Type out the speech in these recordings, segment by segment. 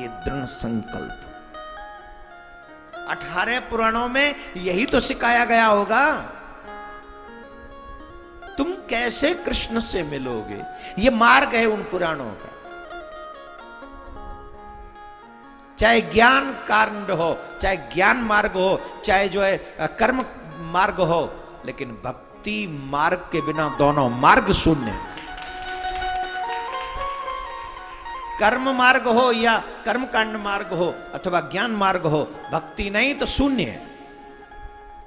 ये दृढ़ संकल्प। 18 पुराणों में यही तो सिखाया गया होगा। तुम कैसे कृष्ण से मिलोगे, ये मार्ग है उन पुराणों का। चाहे ज्ञान कांड हो, चाहे ज्ञान मार्ग हो, चाहे जो है कर्म मार्ग हो, लेकिन भक्ति मार्ग के बिना दोनों मार्ग शून्य। कर्म मार्ग हो या कर्म कांड मार्ग हो अथवा ज्ञान मार्ग हो, भक्ति नहीं तो शून्य है।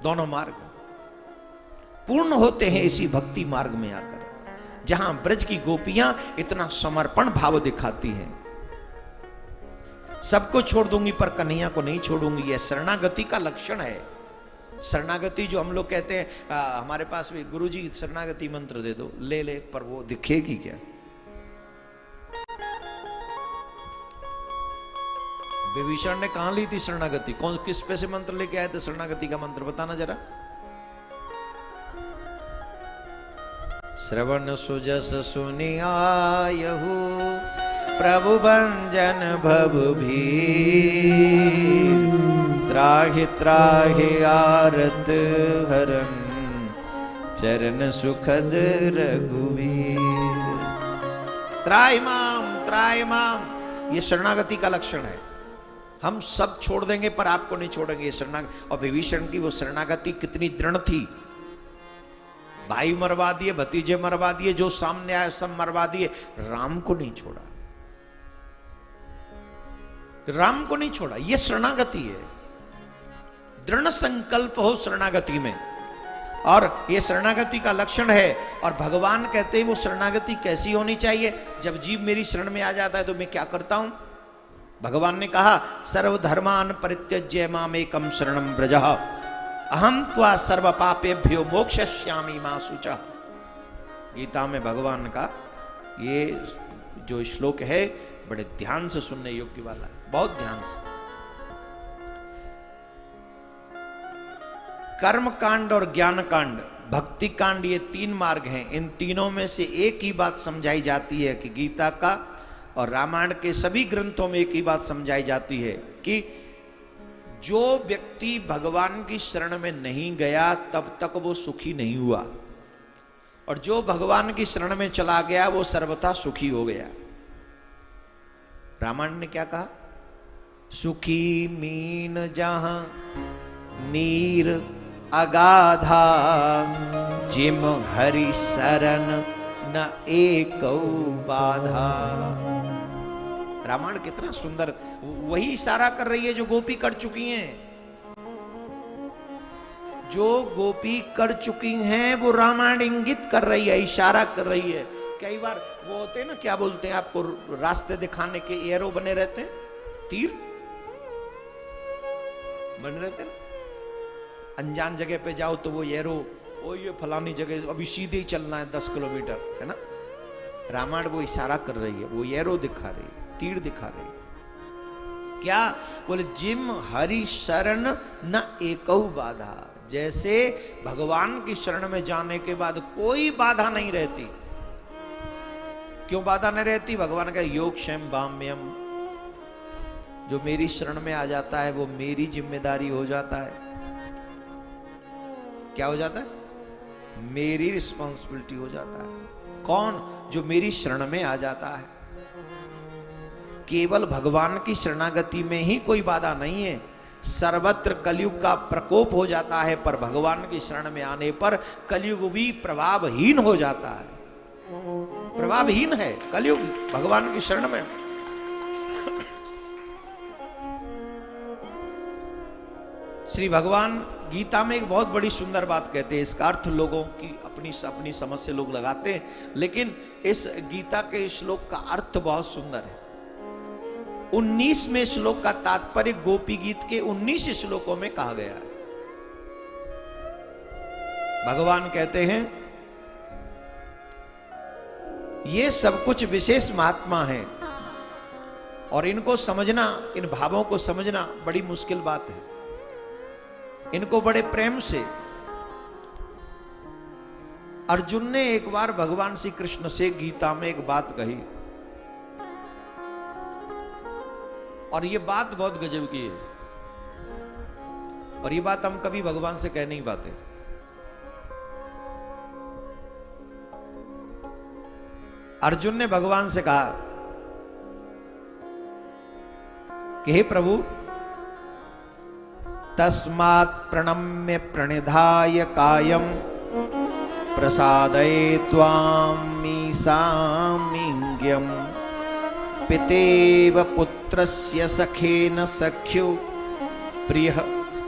दोनों मार्ग पूर्ण होते हैं इसी भक्ति मार्ग में आकर, जहां ब्रज की गोपियां इतना समर्पण भाव दिखाती हैं। सबको छोड़ दूंगी पर कन्हैया को नहीं छोड़ूंगी, यह शरणागति का लक्षण है। शरणागति जो हम लोग कहते हैं, हमारे पास भी गुरुजी शरणागति मंत्र दे दो, ले ले, पर वो दिखेगी क्या? विभीषण ने कहां ली थी शरणागति? कौन किस पे से मंत्र लेके आए थे शरणागति का मंत्र? बताना जरा। श्रवण सुजस सुनियायहु प्रभु भंजन भव भीर, त्राहि त्राहि आरत हरन चरण सुखद रघुवीर। त्राहि माम, ये शरणागति का लक्षण है। हम सब छोड़ देंगे पर आपको नहीं छोड़ेंगे, शरणागति। और विभीषण की वो शरणागति कितनी दृढ़ थी। भाई मरवा दिए, भतीजे मरवा दिए, जो सामने आए सब मरवा दिए, राम को नहीं छोड़ा। राम को नहीं छोड़ा। यह शरणागति है। दृढ़ संकल्प हो शरणागति में, और यह शरणागति का लक्षण है। और भगवान कहते हैं वो शरणागति कैसी होनी चाहिए? जब जीव मेरी शरण में आ जाता है तो मैं क्या करता हूं? भगवान ने कहा, सर्वधर्मान परित्यज्य मामेकम शरणं व्रजः, अहम त्वा सर्व पापेभ्यो मोक्षयिष्यामि मा शुचः। गीता में भगवान का ये जो श्लोक है बड़े ध्यान से सुनने योग्य वाला है, बहुत ध्यान से। कर्म कांड और ज्ञान कांड, भक्ति कांड, ये तीन मार्ग हैं। इन तीनों में से एक ही बात समझाई जाती है कि गीता का और रामायण के सभी ग्रंथों में एक ही बात समझाई जाती है कि जो व्यक्ति भगवान की शरण में नहीं गया तब तक वो सुखी नहीं हुआ, और जो भगवान की शरण में चला गया वो सर्वथा सुखी हो गया। रामायण ने क्या कहा? सुखी मीन जहां नीर अगाधा, जिम हरि शरण न एको बाधा। रामायण कितना सुंदर, वही इशारा कर रही है जो गोपी कर चुकी हैं। जो गोपी कर चुकी हैं वो रामायण इंगित कर रही है, इशारा कर रही है। कई बार वो होते हैं ना, क्या बोलते हैं आपको, रास्ते दिखाने के एरो बने रहते हैं, तीर बने रहते हैं। अनजान जगह पे जाओ तो वो एरो, वो ये फलानी जगह अभी सीधे ही चलना है 10 किलोमीटर, है ना। रामायण वो इशारा कर रही है, वो एरो दिखा रही है, तीर दिखा रही है। क्या बोले? जिम हरि शरण न एकौ बाधा। जैसे भगवान की शरण में जाने के बाद कोई बाधा नहीं रहती। क्यों बाधा नहीं रहती? भगवान का योग क्षेम बाम्यम, जो मेरी शरण में आ जाता है वो मेरी जिम्मेदारी हो जाता है। क्या हो जाता है? मेरी रिस्पॉन्सिबिलिटी हो जाता है। कौन? जो मेरी शरण में आ जाता है। केवल भगवान की शरणागति में ही कोई बाधा नहीं है, सर्वत्र कलयुग का प्रकोप हो जाता है, पर भगवान की शरण में आने पर कलयुग भी प्रभावहीन हो जाता है। प्रभावहीन है कलयुग भगवान की शरण में। श्री भगवान गीता में एक बहुत बड़ी सुंदर बात कहते हैं। इसका अर्थ लोगों की अपनी समझ से लोग लगाते हैं, लेकिन इस गीता के श्लोक का अर्थ बहुत सुंदर है। 19वें श्लोक का तात्पर्य गोपी गीत के 19 श्लोकों में कहा गया है। भगवान कहते हैं ये सब कुछ विशेष महात्मा है, और इनको समझना, इन भावों को समझना बड़ी मुश्किल बात है। इनको बड़े प्रेम से अर्जुन ने एक बार भगवान श्री कृष्ण से गीता में एक बात कही और ये बात बहुत गजब की है, और ये बात हम कभी भगवान से कह नहीं पाते। अर्जुन ने भगवान से कहा कि हे प्रभु, तस्मात् प्रणम्य प्रणिधाय कायम प्रसादये त्वामीसामिंग्यम पितेव पुत्रस्य सखेन सख्यो प्रिय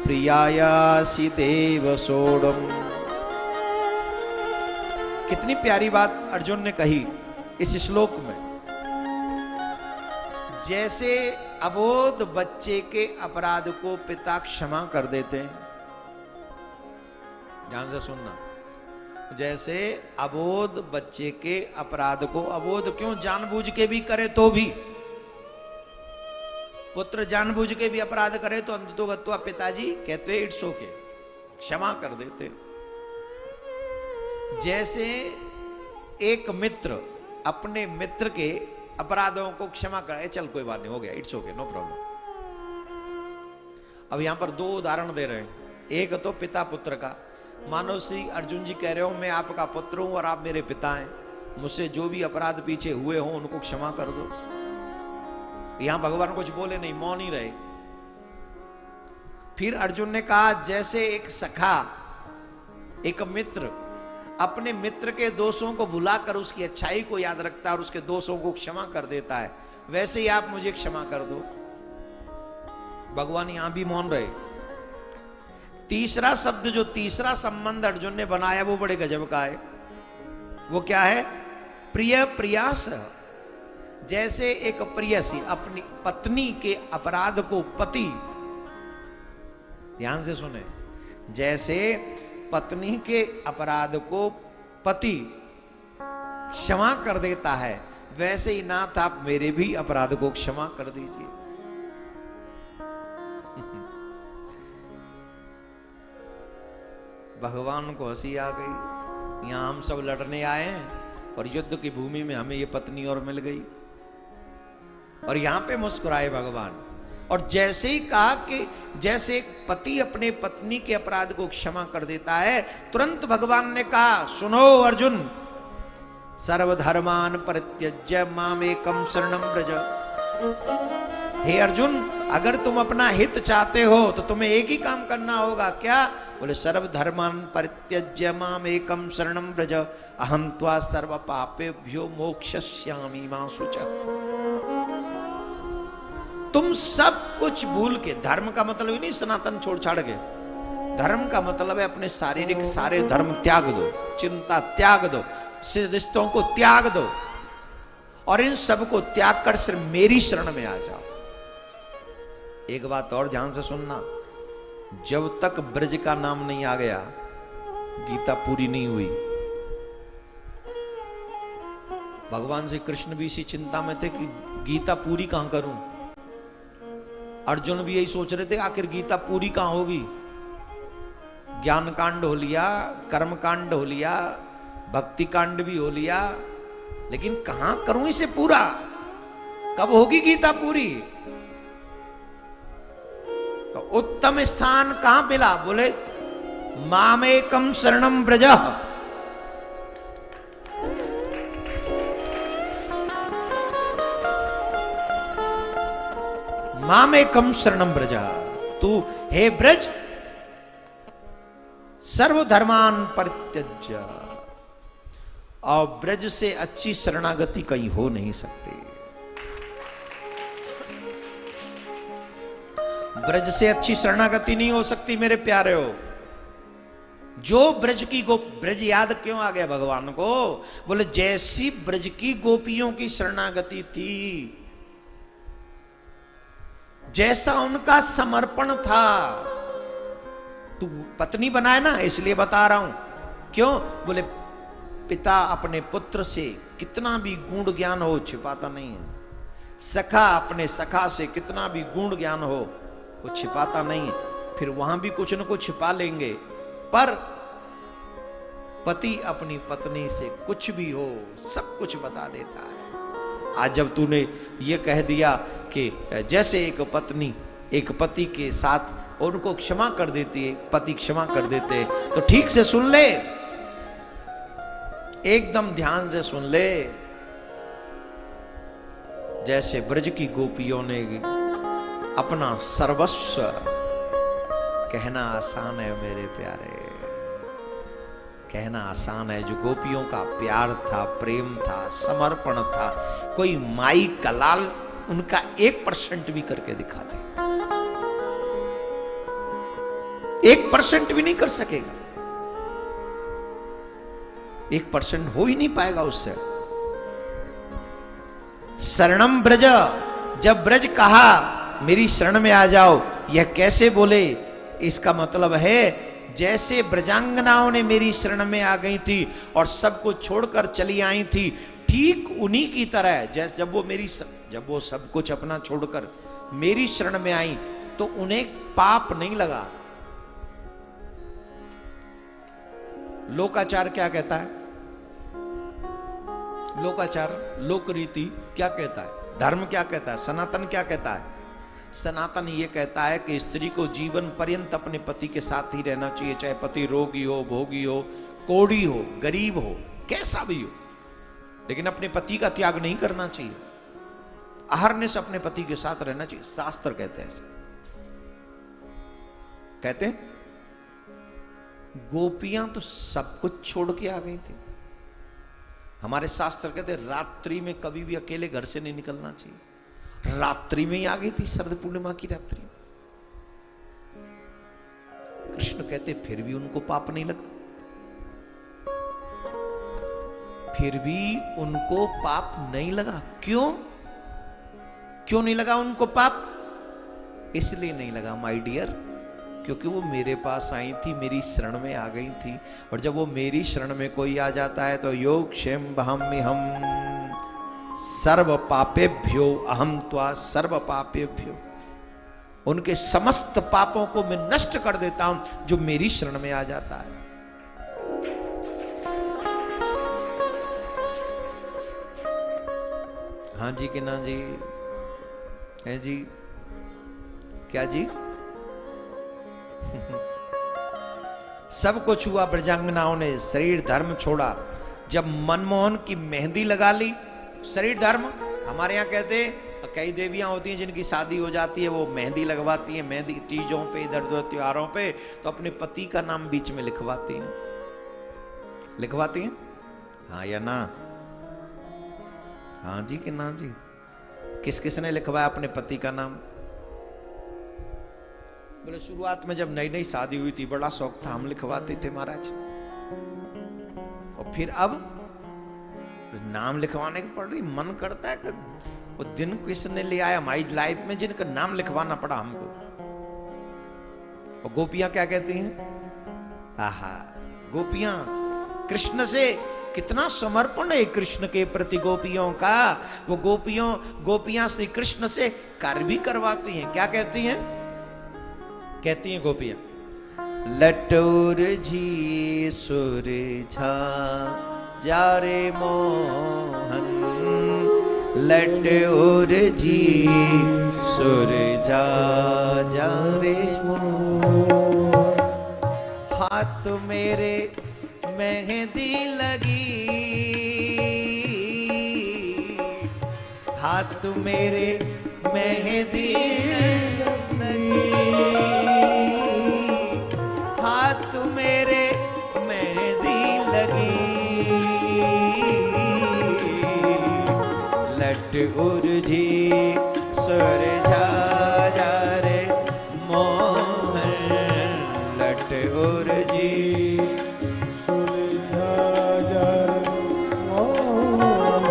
प्रियायासि देव सोडम। कितनी प्यारी बात अर्जुन ने कही इस श्लोक में। जैसे अबोध बच्चे के अपराध को पिता क्षमा कर देते हैं, ध्यान से सुनना, जैसे अबोध बच्चे के अपराध को, अबोध क्यों, जानबूझ के भी करे तो भी, पुत्र जानबूझ के भी अपराध करे तो अंततोगत्वा पिताजी कहते इट्स ओके, क्षमा कर देते। जैसे एक मित्र अपने मित्र के अपराधों को क्षमा करे, चल कोई बात नहीं, हो गया, इट्स ओके, नो प्रॉब्लम। अब यहां पर दो उदाहरण दे रहे हैं। एक तो पिता पुत्र का, मानो श्री अर्जुन जी कह रहे हो मैं आपका पुत्र हूं और आप मेरे पिता हैं, मुझसे जो भी अपराध पीछे हुए हों उनको क्षमा कर दो। यहां भगवान कुछ बोले नहीं, मौन ही रहे। फिर अर्जुन ने कहा जैसे एक सखा, एक मित्र अपने मित्र के दोषों को भुलाकर उसकी अच्छाई को याद रखता है और उसके दोषों को क्षमा कर देता है, वैसे ही आप मुझे क्षमा कर दो। भगवान यहां भी मौन रहे। तीसरा शब्द, जो तीसरा संबंध अर्जुन ने बनाया वो बड़े गजब का है। वो क्या है? प्रिय प्रियास। जैसे एक प्रियसी अपनी पत्नी के अपराध को पति, ध्यान से सुने, जैसे पत्नी के अपराध को पति क्षमा कर देता है, वैसे ही नाथ आप मेरे भी अपराध को क्षमा कर दीजिए। भगवान को हंसी आ गई। यहां हम सब लड़ने आए हैं और युद्ध की भूमि में हमें ये पत्नी और मिल गई, और यहां पे मुस्कुराए भगवान। और जैसे ही कहा कि जैसे एक पति अपने पत्नी के अपराध को क्षमा कर देता है, तुरंत भगवान ने कहा सुनो अर्जुन, सर्वधर्मान परित्यज्य मामेकं शरणं व्रज। हे अर्जुन, अगर तुम अपना हित चाहते हो तो तुम्हें एक ही काम करना होगा। क्या? बोले सर्वधर्मान परित्यज्य मामेकं शरणं व्रज अहं त्वा सर्व पापेभ्यो मोक्षयिष्यामि मा शुचः। तुम सब कुछ भूल के, धर्म का मतलब ही नहीं सनातन छोड़ छाड़ के, धर्म का मतलब है अपने शारीरिक सारे धर्म त्याग दो, चिंता त्याग दो, रिश्तों को त्याग दो, और इन सब को त्याग कर सिर्फ मेरी शरण में आ जाओ। एक बात और ध्यान से सुनना, जब तक ब्रज का नाम नहीं आ गया गीता पूरी नहीं हुई। भगवान श्री कृष्ण भी इसी चिंता में थे कि गीता पूरी कहां करूं। अर्जुन भी यही सोच रहे थे आखिर गीता पूरी कहां होगी। ज्ञान कांड हो लिया, कर्म कांड हो लिया, भक्ति कांड भी हो लिया, लेकिन कहां करूं इसे पूरा, कब होगी गीता पूरी। तो उत्तम स्थान कहां मिला? बोले मामेकं शरणं व्रज। मामेकं शरणं व्रज। तू हे ब्रज सर्वधर्मान परित्यज्य, और ब्रज से अच्छी शरणागति कहीं हो नहीं सकती। ब्रज से अच्छी शरणागति नहीं हो सकती मेरे प्यारे हो। जो ब्रज की ब्रज याद क्यों आ गया भगवान को? बोले जैसी ब्रज की गोपियों की शरणागति थी, जैसा उनका समर्पण था। तू पत्नी बनाए ना, इसलिए बता रहा हूं। क्यों? बोले पिता अपने पुत्र से कितना भी गूढ़ ज्ञान हो छिपाता नहीं है, सखा अपने सखा से कितना भी गूढ़ ज्ञान हो वो छिपाता नहीं है। फिर वहां भी कुछ न कुछ छिपा लेंगे, पर पति अपनी पत्नी से कुछ भी हो सब कुछ बता देता है। आज जब तूने ये कह दिया कि जैसे एक पत्नी एक पति के साथ उनको क्षमा कर देती है, पति क्षमा कर देते, तो ठीक से सुन ले, एकदम ध्यान से सुन ले। जैसे ब्रज की गोपियों ने अपना सर्वस्व, कहना आसान है मेरे प्यारे, कहना आसान है। जो गोपियों का प्यार था, प्रेम था, समर्पण था, कोई माई का लाल उनका 1% भी करके दिखा दे, 1% भी नहीं कर सकेगा, 1% हो ही नहीं पाएगा उससे। शरणम ब्रज, जब ब्रज कहा मेरी शरण में आ जाओ, यह कैसे बोले? इसका मतलब है जैसे ब्रजांगनाओं ने मेरी शरण में आ गई थी और सब कुछ छोड़कर चली आई थी, ठीक उन्हीं की तरह जैसे जब वो सब कुछ अपना छोड़कर मेरी शरण में आई तो उन्हें पाप नहीं लगा। लोकाचार क्या कहता है? लोकाचार, लोक रीति क्या कहता है? धर्म क्या कहता है? सनातन क्या कहता है? सनातन ये कहता है कि स्त्री को जीवन पर्यंत अपने पति के साथ ही रहना चाहिए, चाहे पति रोगी हो, भोगी हो, कोढ़ी हो, गरीब हो, कैसा भी हो, लेकिन अपने पति का त्याग नहीं करना चाहिए, अहरने से अपने पति के साथ रहना चाहिए। शास्त्र कहते हैं ऐसे, कहते हैं गोपियां तो सब कुछ छोड़ के आ गई थी। हमारे शास्त्र कहते हैं रात्रि में कभी भी अकेले घर से नहीं निकलना चाहिए। रात्रि में ही आ गई थी, शरद पूर्णिमा की रात्रि। कृष्ण कहते फिर भी उनको पाप नहीं लगा, फिर भी उनको पाप नहीं लगा। क्यों? क्यों नहीं लगा उनको पाप? इसलिए नहीं लगा माय डियर, क्योंकि वो मेरे पास आई थी, मेरी शरण में आ गई थी। और जब वो मेरी शरण में कोई आ जाता है तो योग क्षेम हम सर्व पापेभ्यो अहम त्वा सर्व पापेभ्यो, उनके समस्त पापों को मैं नष्ट कर देता हूं जो मेरी शरण में आ जाता है। हाँ जी कि ना जी? है जी? क्या जी? सब कुछ हुआ, ब्रजांगनाओं ने शरीर धर्म छोड़ा, जब मनमोहन की मेहंदी लगा ली। शरीर धर्म हमारे यहाँ कहते हैं, कई देवियां होती हैं जिनकी शादी हो जाती है, वो मेहंदी लगवाती हैं, मेहंदी तीजों पे, इधर उधर त्योहारों पे, तो अपने पति का नाम बीच में लिखवाती हैं। लिखवाती हैं? हाँ या ना? हाँ जी कि ना जी? किस किस ने लिखवाया अपने पति का नाम? बोले शुरुआत में जब नई नई शादी हुई थी बड़ा शौक था, हम लिखवाते थे महाराज, और फिर अब नाम लिखवाने की पड़ रही। मन करता है कि वो दिन किसने ले आया हमारी लाइफ में जिनका नाम लिखवाना पड़ा हमको। और गोपियां क्या कहती हैं? आहा, गोपियां कृष्ण से कितना समर्पण है कृष्ण के प्रति गोपियों का। वो गोपियां श्री कृष्ण से कार्य भी करवाती हैं। क्या कहती हैं? कहती हैं गोपियां, लटोर जी सुरझा जा रे मोहन, लटोर जी सुरझा जा रे मोहन, हाथ मेरे मेहंदी लगी, हाथ मेरे मेहंदी लगी, हाथ मेरे मेहंदी लगी, लट उर्जी सुरझा जा रे मोहन, लट उर्जी सुरझा जा रे मोहन,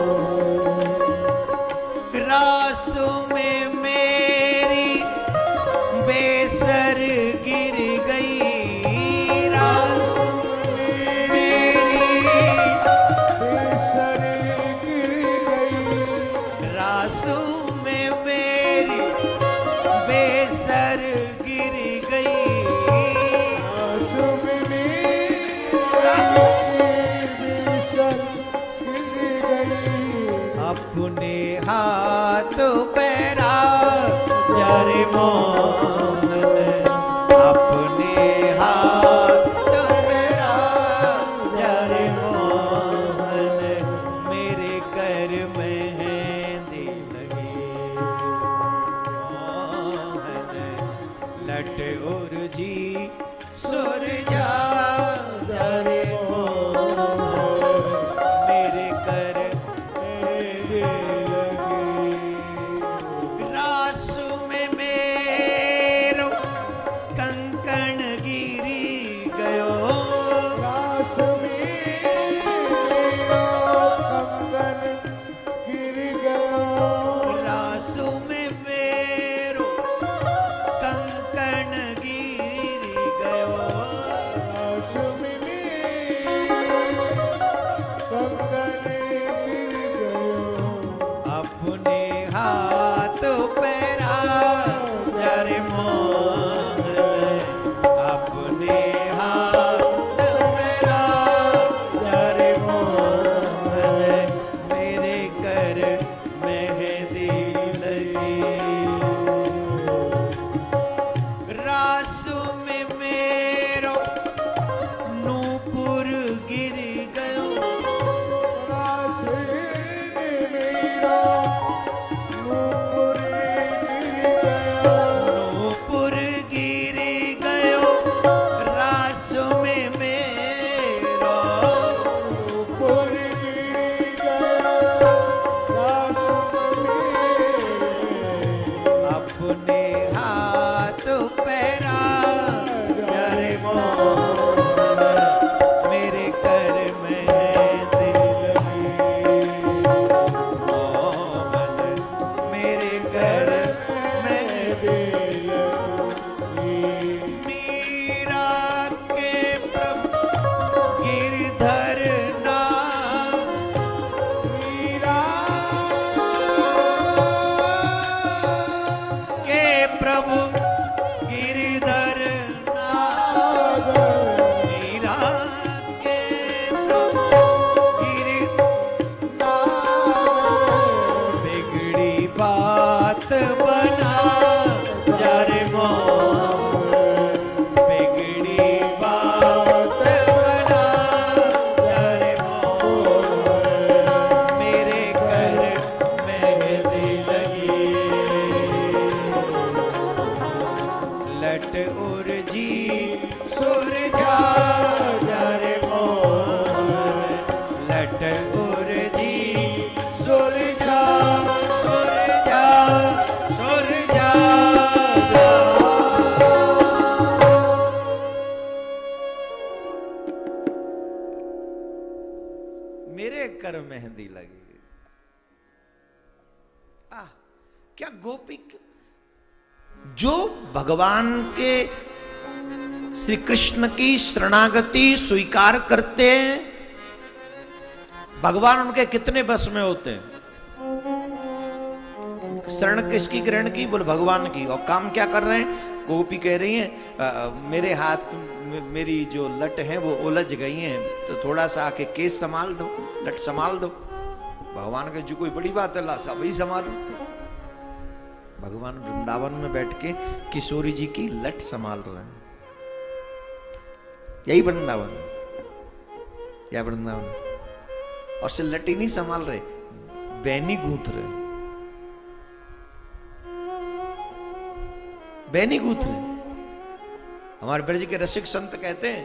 रासों में मेरी बेसर गिर गई, रासों में मेरी बेसर गिर गई, रासों में मेरी पैरा जरे मोहन अपने हाथ पैरा जरे मोहन मेरे कर मेहंदी लगी मोहन लट उर्जी सुरजा जरे मेरे कर रासु में मेरो कंकण गिरी गयो रासु में कंकण गिरी गयो रासु में मेरो कंकण गिरी गयो रासु में कंकण गिरी गयो अपने हाथ पैरा जरे मोहन अपने हाथ पैरा जरे मोहन मेरे कर मेहंदी लगी रासु में मेरो नूपुर गिर गयो रासु में मेरा नूपुर गिर गयो नूपुर गिर गयो रासु में मेरो नूपुर गिर गयो रासु में अपने हाथ पैरा जरे मोहन मेरे कर मेहंदी लगी मोहन मेरे कर मेहंदी मीरा के प्रभु गिरधर नाम मीरा के प्रभु गिरधर नाम मीरा के प्रभु बिगड़ी बात बना जरे मोहन बिगड़ी बात बना जरे मोहन मेरे कर मेहंदी लगी लट उर्जी सुरजा जरे मोहन लट उर्जी सुरजा सुरजा सुरजा मेरे कर मेहंदी लगी क्या गोपी जो भगवान के श्री कृष्ण की शरणागति स्वीकार करते हैं भगवान उनके कितने बस में होते हैं शरण किसकी ग्रहण की बोले भगवान की और काम क्या कर रहे हैं गोपी कह रही हैं मेरे हाथ मेरी जो लट है वो उलझ गई हैं तो थोड़ा सा आके केस संभाल दो लट संभाल दो भगवान के जो कोई बड़ी बात है ला सब ही संभालो भगवान वृंदावन में बैठ के किशोरी जी की लट संभाल रहे हैं यही वृंदावन या वृंदावन और से लट ही नहीं संभाल रहे बैनी गूंथ रहे बैनी गूंथ रहे हमारे ब्रज के रसिक संत कहते हैं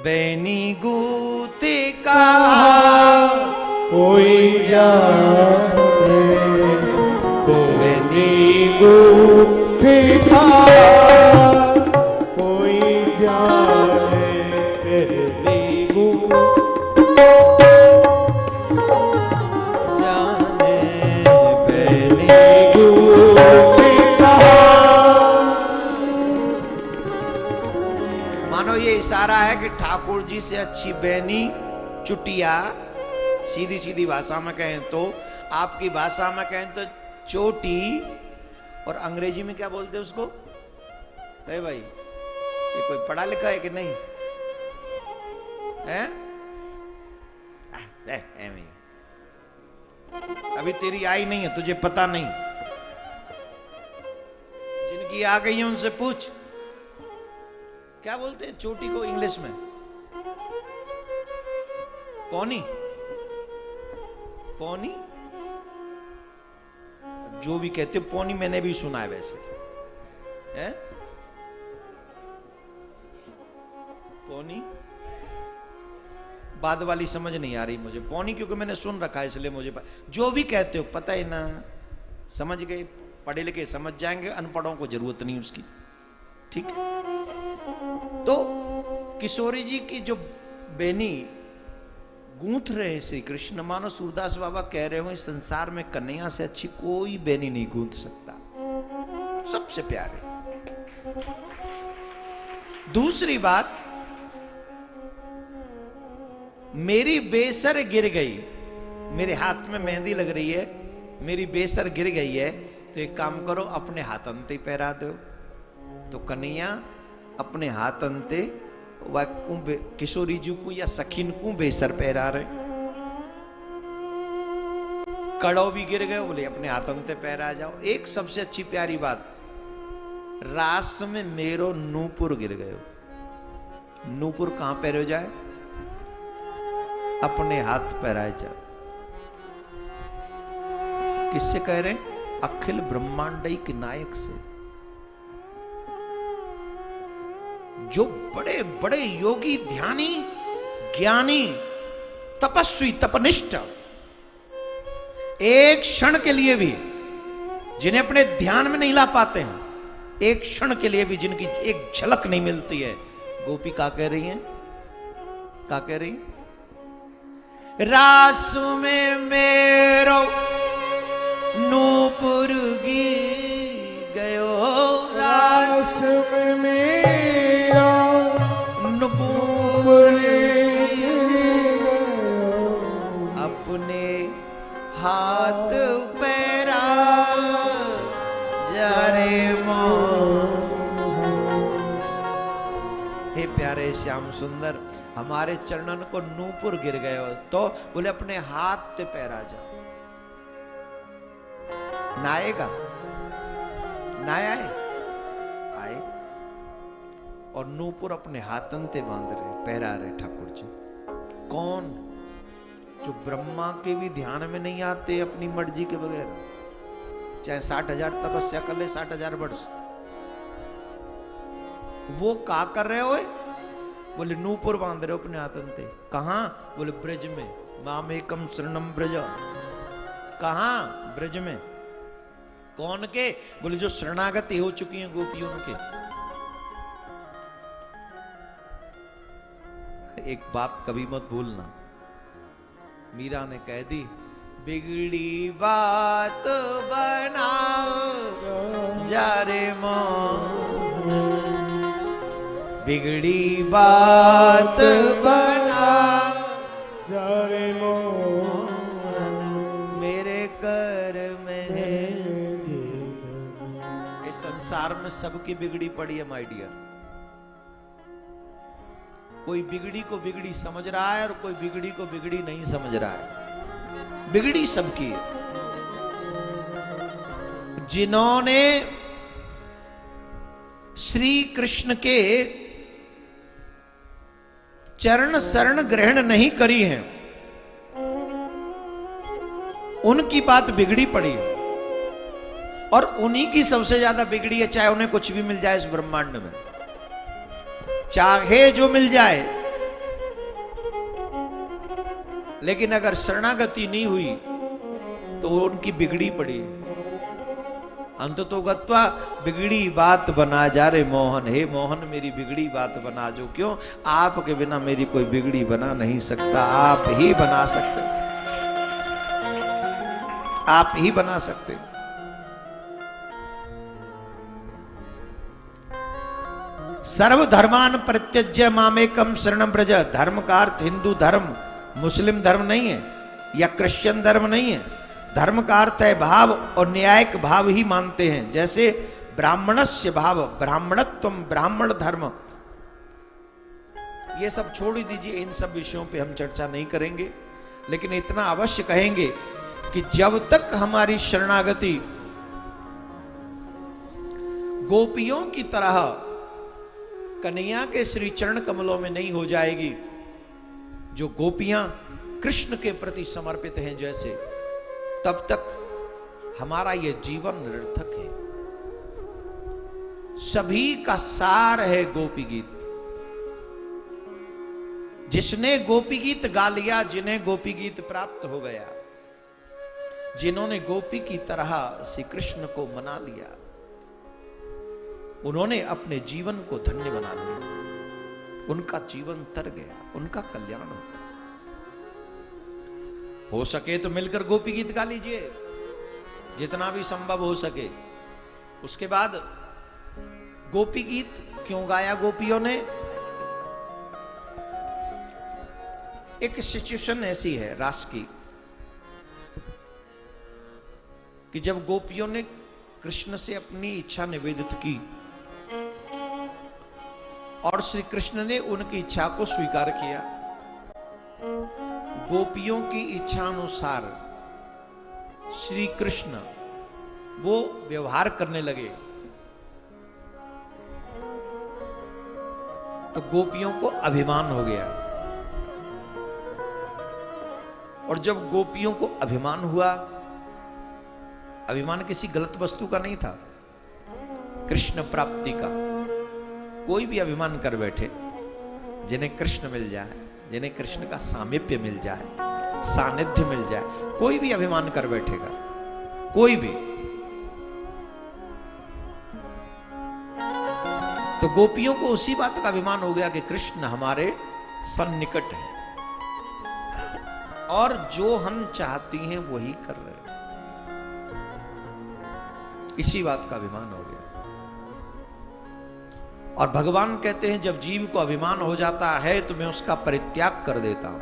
बैनी गूंथे का कोई जाने बैनी गूंथे का कोई जाने बैनी जाने बैनी गूंथे का मानो ये इशारा है कि ठाकुर जी से अच्छी बैनी चुटिया सीधी सीधी भाषा में कहें तो आपकी भाषा में कहें तो चोटी और अंग्रेजी में क्या बोलते हैं उसको भाई ये कोई पढ़ा लिखा है कि नहीं है अभी तेरी आई नहीं है तुझे पता नहीं जिनकी आ गई है उनसे पूछ, क्या बोलते हैं चोटी को इंग्लिश में? पौनी? पौनी जो भी कहते हो पौनी, मैंने भी सुना है वैसे है? पौनी बाद वाली समझ नहीं आ रही मुझे, पौनी क्योंकि मैंने सुन रखा है इसलिए मुझे जो भी कहते हो पता ही ना, समझ गए, पढ़े लिखे समझ जाएंगे, अनपढ़ों को जरूरत नहीं उसकी, ठीक है। तो किशोरी जी की जो बेनी गूंथ रहे हैं श्री कृष्ण, मानो सूरदास बाबा कह रहे हो इस संसार में कन्हैया से अच्छी कोई बेनी नहीं गूंथ सकता, सबसे प्यारे। दूसरी बात, मेरी बेसर गिर गई, मेरे हाथ में मेहंदी लग रही है, मेरी बेसर गिर गई है, तो एक काम करो अपने हाथ अंते पहरा दो। तो कन्हैया अपने हाथ अंते किशोरी जी को या सखीन को बेसर पहरा रहे, कड़ो भी गिर गए, बोले अपने हाथ अंते पहरा जाओ। एक सबसे अच्छी प्यारी बात, रास में मेरो नूपुर गिर गए, नूपुर कहां पहरे जाए? अपने हाथ पहराए जाओ। किससे कह रहे? अखिल ब्रह्मांडई के नायक से, जो बड़े बड़े योगी, ध्यानी, ज्ञानी, तपस्वी, तपनिष्ठ, एक क्षण के लिए भी जिन्हें अपने ध्यान में नहीं ला पाते हैं, एक क्षण के लिए भी जिनकी एक झलक नहीं मिलती है, गोपी क्या कह रही हैं? क्या कह रही? रास में मेरो नूपुर गिर गयो, रास में मेरा नूपुर अपने हाथ पैरा जा रे मोहन। हे प्यारे श्याम सुंदर, हमारे चरणन को नूपुर गिर गए हो, तो बोले अपने हाथ से पैरा जाओ। ना आएगा? ना आए? आए। और नूपुर अपने हाथन ते बांध रहे, पहरा रहे ठाकुर जी। कौन? जो ब्रह्मा के भी ध्यान में नहीं आते अपनी मर्जी के बगैर, चाहे 60,000 तपस्या कर ले, 60,000 वर्ष, वो का कर रहे हो? बोले नूपुर बांध रहे हो अपने हाथन ते। कहां? बोले ब्रज में, मामेकम शरणम ब्रज। कहां? ब्रज में। कौन के? बोले जो शरणागति हो चुकी हैं गोपियों के। एक बात कभी मत भूलना, मीरा ने कह दी, बिगड़ी बात बनाओ जा रे मोहन, बिगड़ी बात बनाओ जा रे मोहन, मेरे कर में इस संसार में सबकी बिगड़ी पड़ी है माय डियर। कोई बिगड़ी को बिगड़ी समझ रहा है और कोई बिगड़ी को बिगड़ी नहीं समझ रहा है। बिगड़ी सबकी है। जिन्होंने श्री कृष्ण के चरण शरण ग्रहण नहीं करी है, उनकी बात बिगड़ी पड़ी है, और उन्हीं की सबसे ज्यादा बिगड़ी है, चाहे उन्हें कुछ भी मिल जाए इस ब्रह्मांड में, चाहे जो मिल जाए, लेकिन अगर शरणागति नहीं हुई तो उनकी बिगड़ी पड़ी। अंततो गत्वा बिगड़ी बात बना जा रे मोहन, हे मोहन मेरी बिगड़ी बात बना जो। क्यों? आपके बिना मेरी कोई बिगड़ी बना नहीं सकता, आप ही बना सकते, आप ही बना सकते। सर्वधर्मान परित्यज्य मामेकम शरणम व्रज। धर्म का अर्थ हिंदू धर्म, मुस्लिम धर्म नहीं है, या क्रिश्चियन धर्म नहीं है। धर्म का अर्थ है भाव, और न्यायिक भाव ही मानते हैं। जैसे ब्राह्मणस्य भाव, ब्राह्मणत्व, ब्राह्मण धर्म, ये सब छोड़ ही दीजिए, इन सब विषयों पे हम चर्चा नहीं करेंगे। लेकिन इतना अवश्य कहेंगे कि जब तक हमारी शरणागति गोपियों की तरह कन्हैया के श्री चरण कमलों में नहीं हो जाएगी, जो गोपियां कृष्ण के प्रति समर्पित हैं जैसे, तब तक हमारा यह जीवन निरर्थक है। सभी का सार है गोपी गीत। जिसने गोपी गीत गा लिया, जिन्हें गोपी गीत प्राप्त हो गया, जिन्होंने गोपी की तरह श्री कृष्ण को मना लिया, उन्होंने अपने जीवन को धन्य बना लिया। उनका जीवन तर गया, उनका कल्याण हो गया। हो सके तो मिलकर गोपी गीत गा लीजिए, जितना भी संभव हो सके। उसके बाद गोपी गीत क्यों गाया गोपियों ने? एक सिचुएशन ऐसी है रास की कि जब गोपियों ने कृष्ण से अपनी इच्छा निवेदित की और श्री कृष्ण ने उनकी इच्छा को स्वीकार किया, गोपियों की इच्छा अनुसार श्री कृष्ण वो व्यवहार करने लगे, तो गोपियों को अभिमान हो गया। और जब गोपियों को अभिमान हुआ, अभिमान किसी गलत वस्तु का नहीं था, कृष्ण प्राप्ति का। कोई भी अभिमान कर बैठे, जिन्हें कृष्ण मिल जाए, जिन्हें कृष्ण का सामीप्य मिल जाए, सानिध्य मिल जाए, कोई भी अभिमान कर बैठेगा, कोई भी। तो गोपियों को उसी बात का अभिमान हो गया कि कृष्ण हमारे सन्निकट है और जो हम चाहती हैं वही कर रहे हैं। इसी बात का अभिमान हो गया। और भगवान कहते हैं, जब जीव को अभिमान हो जाता है तो मैं उसका परित्याग कर देता हूं।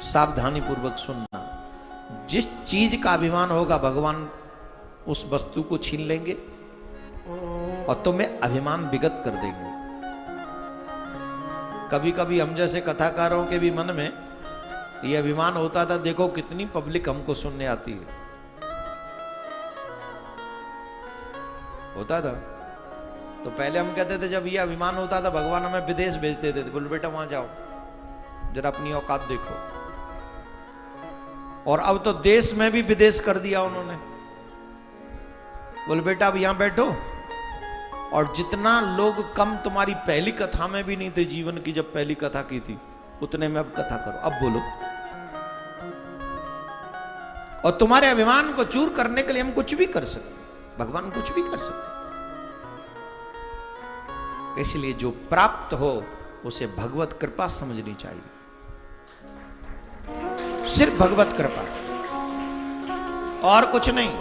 सावधानी पूर्वक सुनना, जिस चीज का अभिमान होगा भगवान उस वस्तु को छीन लेंगे और तुम्हें अभिमान विगत कर देंगे। कभी कभी हम जैसे कथाकारों के भी मन में यह अभिमान होता था, देखो कितनी पब्लिक हमको सुनने आती है, होता था। तो पहले हम कहते थे, जब यह अभिमान होता था भगवान हमें विदेश भेज देते थे, बोले बेटा वहां जाओ, जरा अपनी औकात देखो। और अब तो देश में भी विदेश कर दिया उन्होंने, बोले बेटा अब यहां बैठो, और जितना लोग कम तुम्हारी पहली कथा में भी नहीं थे, जीवन की जब पहली कथा की थी, उतने में अब कथा करो, अब बोलो। और तुम्हारे अभिमान को चूर करने के लिए हम कुछ भी कर सकते, भगवान कुछ भी कर सकते। इसलिए जो प्राप्त हो उसे भगवत कृपा समझनी चाहिए, सिर्फ भगवत कृपा और कुछ नहीं।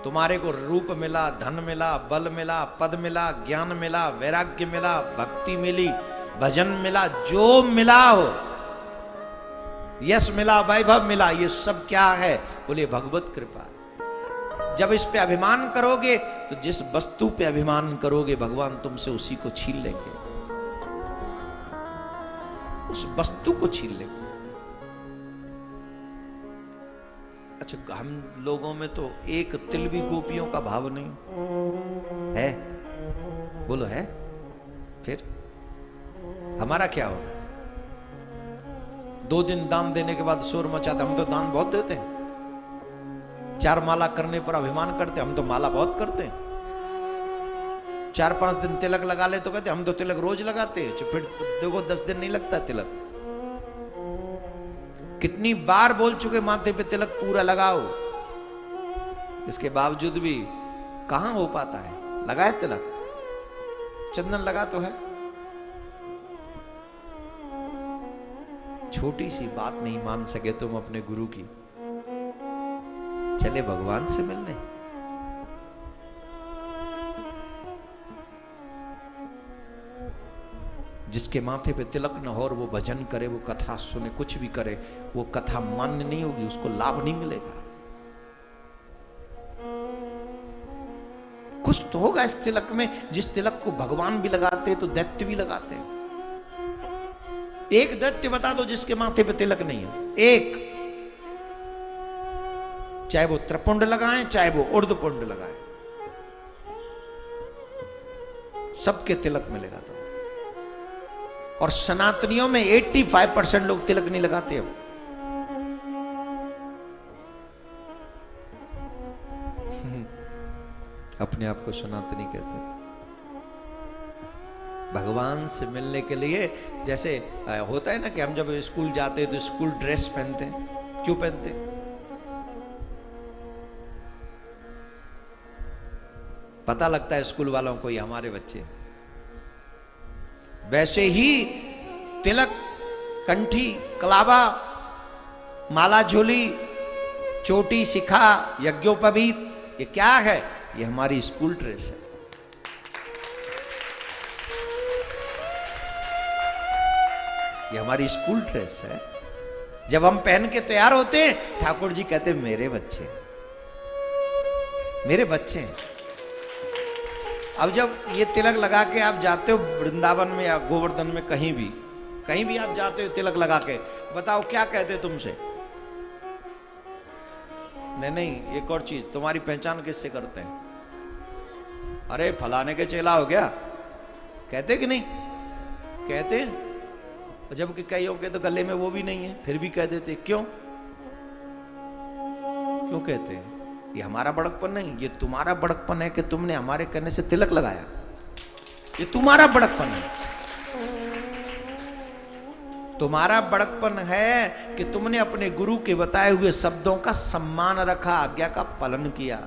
तुम्हारे को रूप मिला, धन मिला, बल मिला, पद मिला, ज्ञान मिला, वैराग्य मिला, भक्ति मिली, भजन मिला, जो मिला हो, यश मिला, वैभव मिला, ये सब क्या है? बोले भगवत कृपा। जब इस पे अभिमान करोगे तो जिस वस्तु पे अभिमान करोगे भगवान तुमसे उसी को छीन लेंगे, उस वस्तु को छीन लेंगे। अच्छा, हम लोगों में तो एक तिल भी गोपियों का भाव नहीं है, बोलो है? फिर हमारा क्या होगा? 2 दिन दान देने के बाद शोर मचाते, हम तो दान बहुत देते हैं। 4 माला करने पर अभिमान करते, हम तो माला बहुत करते हैं। 4-5 दिन तिलक लगा ले तो कहते हम तो तिलक रोज लगाते हैं। फिर देखो 10 दिन नहीं लगता तिलक। कितनी बार बोल चुके माथे पे तिलक पूरा लगाओ, इसके बावजूद भी कहां हो पाता है? लगाए तिलक, चंदन लगा तो है। छोटी सी बात नहीं मान सके तुम अपने गुरु की, चले भगवान से मिलने। जिसके माथे पे तिलक न हो और वो भजन करे, वो कथा सुने, कुछ भी करे, वो कथा मान्य नहीं होगी, उसको लाभ नहीं मिलेगा। कुछ तो होगा इस तिलक में। जिस तिलक को भगवान भी लगाते हैं तो दैत्य भी लगाते हैं। एक दैत्य बता दो जिसके माथे पे तिलक नहीं है, एक। चाहे वो त्रिपुंड लगाएं चाहे वो ऊर्ध्वपुंड लगाएं, सबके तिलक मिलेगा तुमको। और सनातनियों में 85% लोग तिलक नहीं लगाते अब। अपने आप को सनातनी कहते हैं। भगवान से मिलने के लिए जैसे होता है ना कि हम जब स्कूल जाते हैं तो स्कूल ड्रेस पहनते हैं। क्यों पहनते हैं? पता लगता है स्कूल वालों को ये हमारे बच्चे। वैसे ही तिलक, कंठी, कलावा, माला झोली, चोटी, शिखा, यज्ञोपवीत, ये क्या है? ये हमारी स्कूल ड्रेस है। ये हमारी स्कूल ड्रेस है। जब हम पहन के तैयार होते हैं, ठाकुर जी कहते हैं मेरे बच्चे, मेरे बच्चे। अब जब ये तिलक लगा के आप जाते हो वृंदावन में या गोवर्धन में, कहीं भी आप जाते हो तिलक लगा के, बताओ क्या कहते तुमसे? नहीं, एक और चीज, तुम्हारी पहचान किससे करते हैं? अरे फलाने के चेला हो गया, कहते कि नहीं कहते? जबकि कईयों के तो गले में वो भी नहीं है, फिर भी कह देते। क्यों कहते हैं? ये हमारा बड़कपन नहीं, ये तुम्हारा बड़कपन है कि तुमने हमारे कहने से तिलक लगाया। ये तुम्हारा बड़कपन है। तुम्हारा बड़कपन है कि तुमने अपने गुरु के बताए हुए शब्दों का सम्मान रखा, आज्ञा का पालन किया।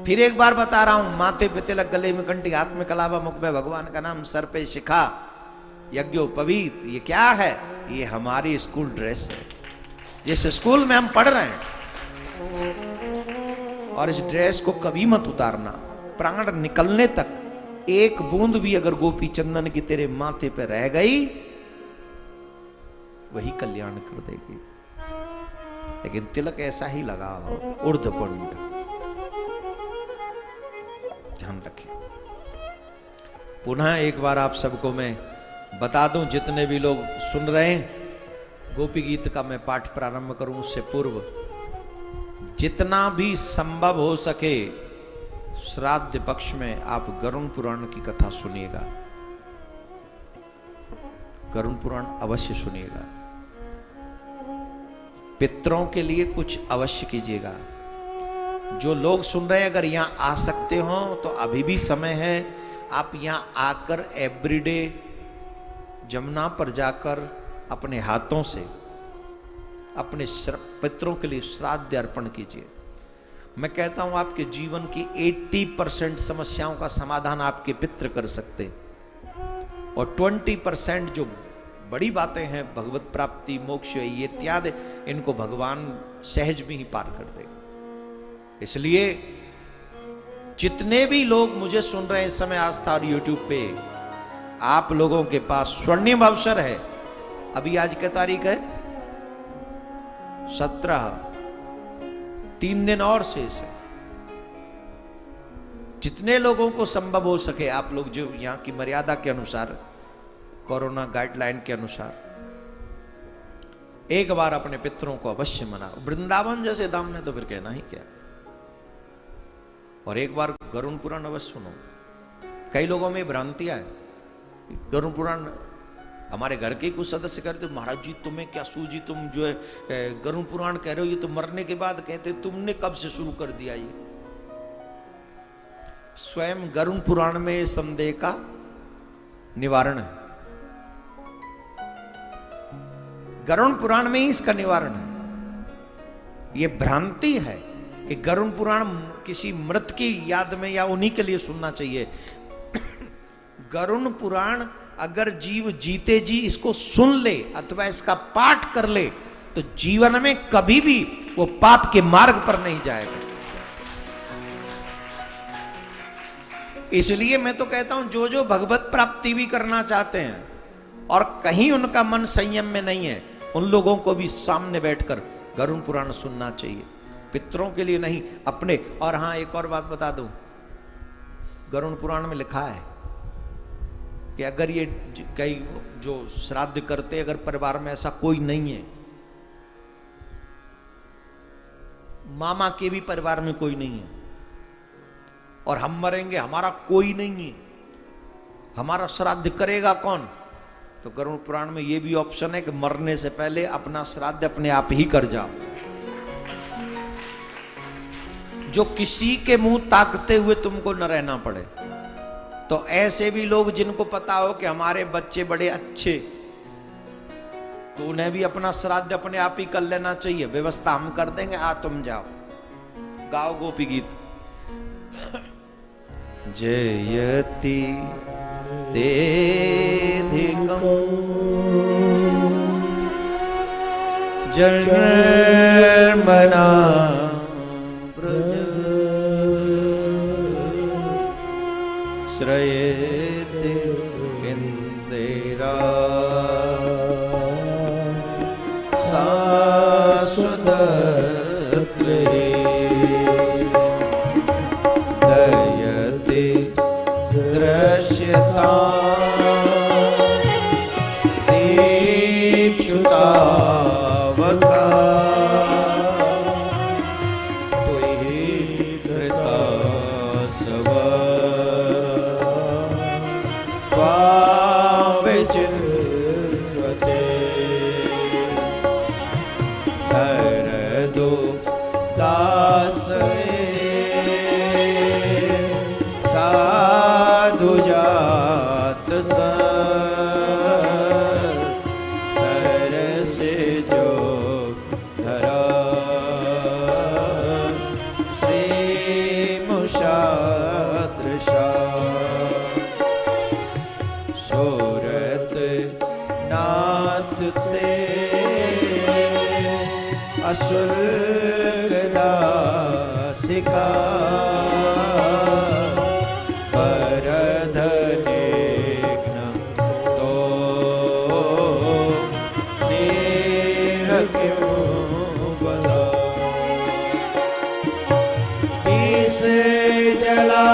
फिर एक बार बता रहा हूं, माथे पे तिलक, गले में कंठी, हाथ में कलावा, मुख में भगवान का नाम, सर पे शिखा, यज्ञोपवीत, ये क्या है? ये हमारी स्कूल ड्रेस है, जिस स्कूल में हम पढ़ रहे हैं। और इस ड्रेस को कभी मत उतारना, प्राण निकलने तक। एक बूंद भी अगर गोपी चंदन की तेरे माथे पे रह गई, वही कल्याण कर देगी। लेकिन तिलक ऐसा ही लगा हो, ऊर्ध्वपुंड, ध्यान रखिए। पुनः एक बार आप सबको मैं बता दूं, जितने भी लोग सुन रहे हैं, गोपी गीत का मैं पाठ प्रारंभ करूं उससे पूर्व जितना भी संभव हो सके श्राद्ध पक्ष में आप गरुण पुराण की कथा सुनिएगा। गरुण पुराण अवश्य सुनिएगा। पितरों के लिए कुछ अवश्य कीजिएगा। जो लोग सुन रहे हैं, अगर यहां आ सकते हो तो अभी भी समय है। आप यहां आकर एवरीडे जमुना पर जाकर अपने हाथों से अपने पितरों के लिए श्राद्ध अर्पण कीजिए। मैं कहता हूं आपके जीवन की 80% समस्याओं का समाधान आपके पितृ कर सकते, और 20% जो बड़ी बातें हैं, भगवत प्राप्ति, मोक्ष, ये इत्यादि, इनको भगवान सहज में ही पार कर देगा। इसलिए जितने भी लोग मुझे सुन रहे हैं इस समय आस्था और यूट्यूब पे, आप लोगों के पास स्वर्णिम अवसर है। अभी आज क्या तारीख है? 17, 3 दिन और शेष है। जितने लोगों को संभव हो सके, आप लोग जो यहां की मर्यादा के अनुसार, कोरोना गाइडलाइन के अनुसार, एक बार अपने पितरों को अवश्य मनाओ। वृंदावन जैसे धाम में तो फिर कहना ही क्या। और एक बार गरुण पुराण अवश्य सुनो। कई लोगों में भ्रांतियां है। गरुण पुराण हमारे घर के कुछ सदस्य कहते, महाराज जी तुम्हें क्या सूझी, तुम जो है गरुण पुराण कह रहे हो, ये तो मरने के बाद कहते, तुमने कब से शुरू कर दिया ये? स्वयं गरुण पुराण में संदेह का निवारण है। गरुण पुराण में ही इसका निवारण है। ये भ्रांति है कि गरुण पुराण किसी मृत की याद में या उन्हीं के लिए सुनना चाहिए। गरुण पुराण अगर जीव जीते जी इसको सुन ले अथवा इसका पाठ कर ले, तो जीवन में कभी भी वो पाप के मार्ग पर नहीं जाएगा। इसलिए मैं तो कहता हूं, जो जो भगवत प्राप्ति भी करना चाहते हैं और कहीं उनका मन संयम में नहीं है, उन लोगों को भी सामने बैठकर गरुण पुराण सुनना चाहिए। पितरों के लिए नहीं, अपने। और हां, एक और बात बता दूं, गरुण पुराण में लिखा है कि अगर ये कई जो श्राद्ध करते, अगर परिवार में ऐसा कोई नहीं है मामा के भी परिवार में कोई नहीं है, और हम मरेंगे हमारा कोई नहीं है, हमारा श्राद्ध करेगा कौन? तो गरुड़ पुराण में यह भी ऑप्शन है कि मरने से पहले अपना श्राद्ध अपने आप ही कर जाओ, जो किसी के मुंह ताकते हुए तुमको न रहना पड़े। तो ऐसे भी लोग जिनको पता हो कि हमारे बच्चे बड़े अच्छे, तो उन्हें भी अपना श्राद्ध अपने आप ही कर लेना चाहिए, व्यवस्था हम कर देंगे, आ तुम जाओ, गाओ गोपी गीत। जयति तेधिकं जन्मना व्रज श्रयेति इंदिरा शाश्वतत्रे दयते दृश्यता दीक्षुतावता त्वयि धृता सव विचिन्वते सरदो दासवे साधु जात सर से जो धरा श्री मुषादृशा सूरत नाथ ते अशुल्क दासिका परधनेग्न तो नेह क्यों बला इस जला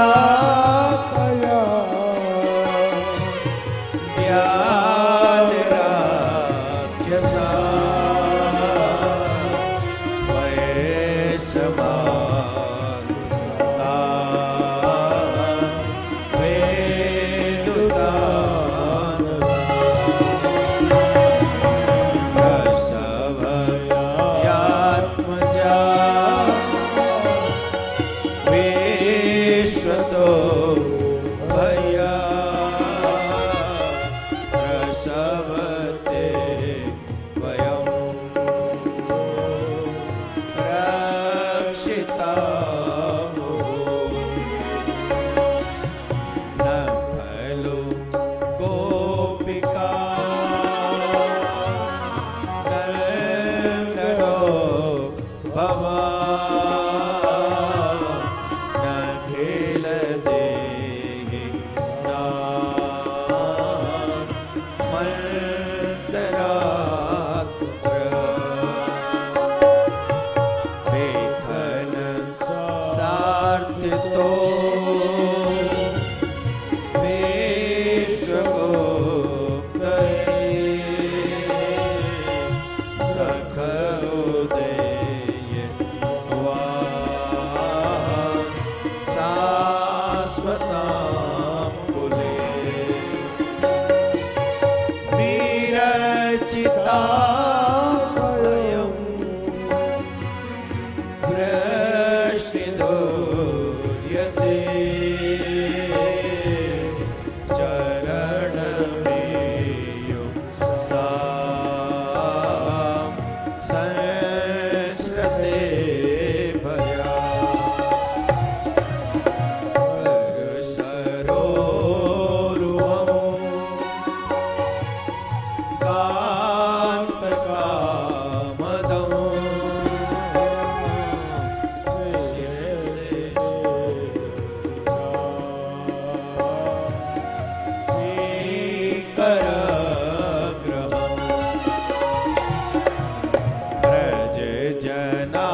जना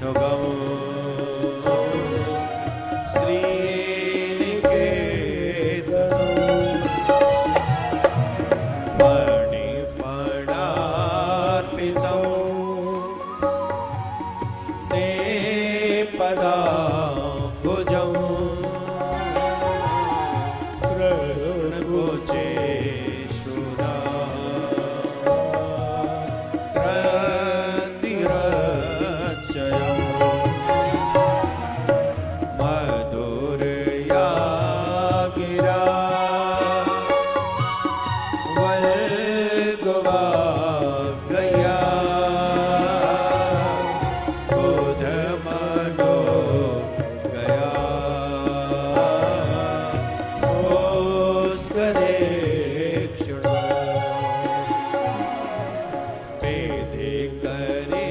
विष्णुगं श्रीनिकेतनं फणिफणार्पितं ते पदाम्बुजं कृणकुचेश्वरा मधुरया गिरा वल्गवा गया बुध मनो गया ओस्करे क्षण वेदे करे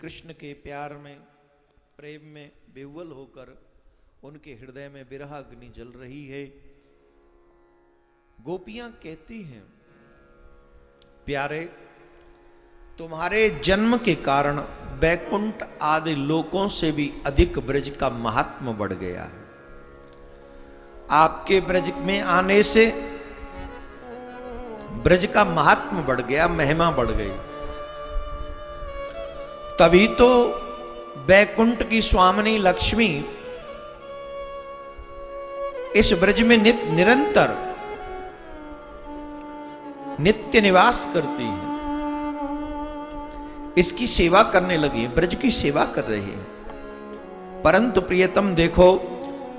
कृष्ण के प्यार में, प्रेम में बेहुल होकर उनके हृदय में विरह अग्नि जल रही है। गोपियां कहती हैं, प्यारे तुम्हारे जन्म के कारण बैकुंठ आदि लोकों से भी अधिक ब्रज का महात्म बढ़ गया है। आपके ब्रज में आने से ब्रज का महात्म बढ़ गया, महिमा बढ़ गई। तभी तो बैकुंठ की स्वामिनी लक्ष्मी इस ब्रज में निरंतर नित्य निवास करती है, इसकी सेवा करने लगी, ब्रज की सेवा कर रही है। परंतु प्रियतम देखो,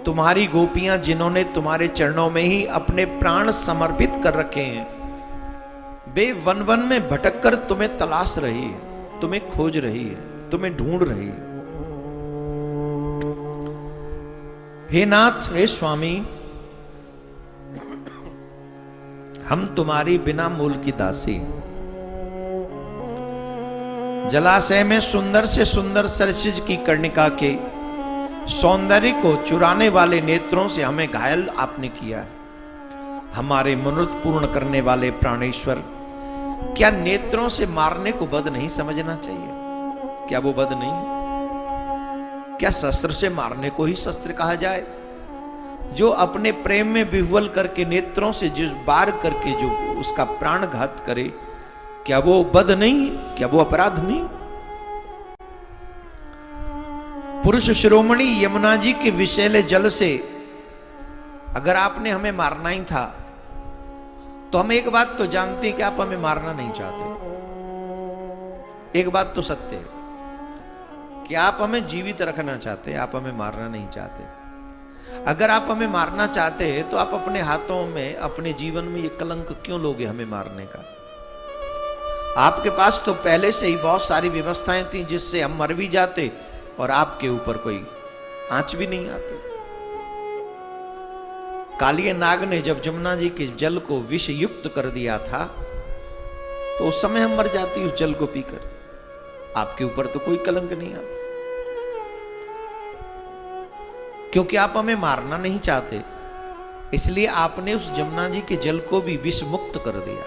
तुम्हारी गोपियां जिन्होंने तुम्हारे चरणों में ही अपने प्राण समर्पित कर रखे हैं, वे वन वन में भटक कर तुम्हें तलाश रही है, तुम्हें खोज रही है, तुम्हें ढूंढ रही है। हे नाथ, हे स्वामी, हम तुम्हारी बिना मूल की दासी। जलाशय में सुंदर से सुंदर सरसिज की कर्णिका के सौंदर्य को चुराने वाले नेत्रों से हमें घायल आपने किया है। हमारे मनोरथ पूर्ण करने वाले प्राणेश्वर, क्या नेत्रों से मारने को बद नहीं समझना चाहिए? क्या वो बद नहीं? क्या शस्त्र से मारने को ही शस्त्र कहा जाए? जो अपने प्रेम में विह्वल करके नेत्रों से जिस बार करके जो उसका प्राण घात करे, क्या वो बद नहीं? क्या वो अपराध नहीं? पुरुष शिरोमणि यमुना जी के विषैले जल से अगर आपने हमें मारना ही था, तो हम एक बात तो जानते हैं कि आप हमें मारना नहीं चाहते। एक बात तो सत्य है कि आप हमें जीवित रखना चाहते हैं, आप हमें मारना नहीं चाहते। अगर आप हमें मारना चाहते हैं तो आप अपने हाथों में, अपने जीवन में ये कलंक क्यों लोगे हमें मारने का? आपके पास तो पहले से ही बहुत सारी व्यवस्थाएं थी जिससे हम मर भी जाते और आपके ऊपर कोई आंच भी नहीं आती। कालिए नाग ने जब जमुना जी के जल को विष युक्त कर दिया था, तो उस समय हम मर जाती उस जल को पीकर। आपके ऊपर तो कोई कलंक नहीं आता, क्योंकि आप हमें मारना नहीं चाहते। इसलिए आपने उस जमुना जी के जल को भी विष मुक्त कर दिया।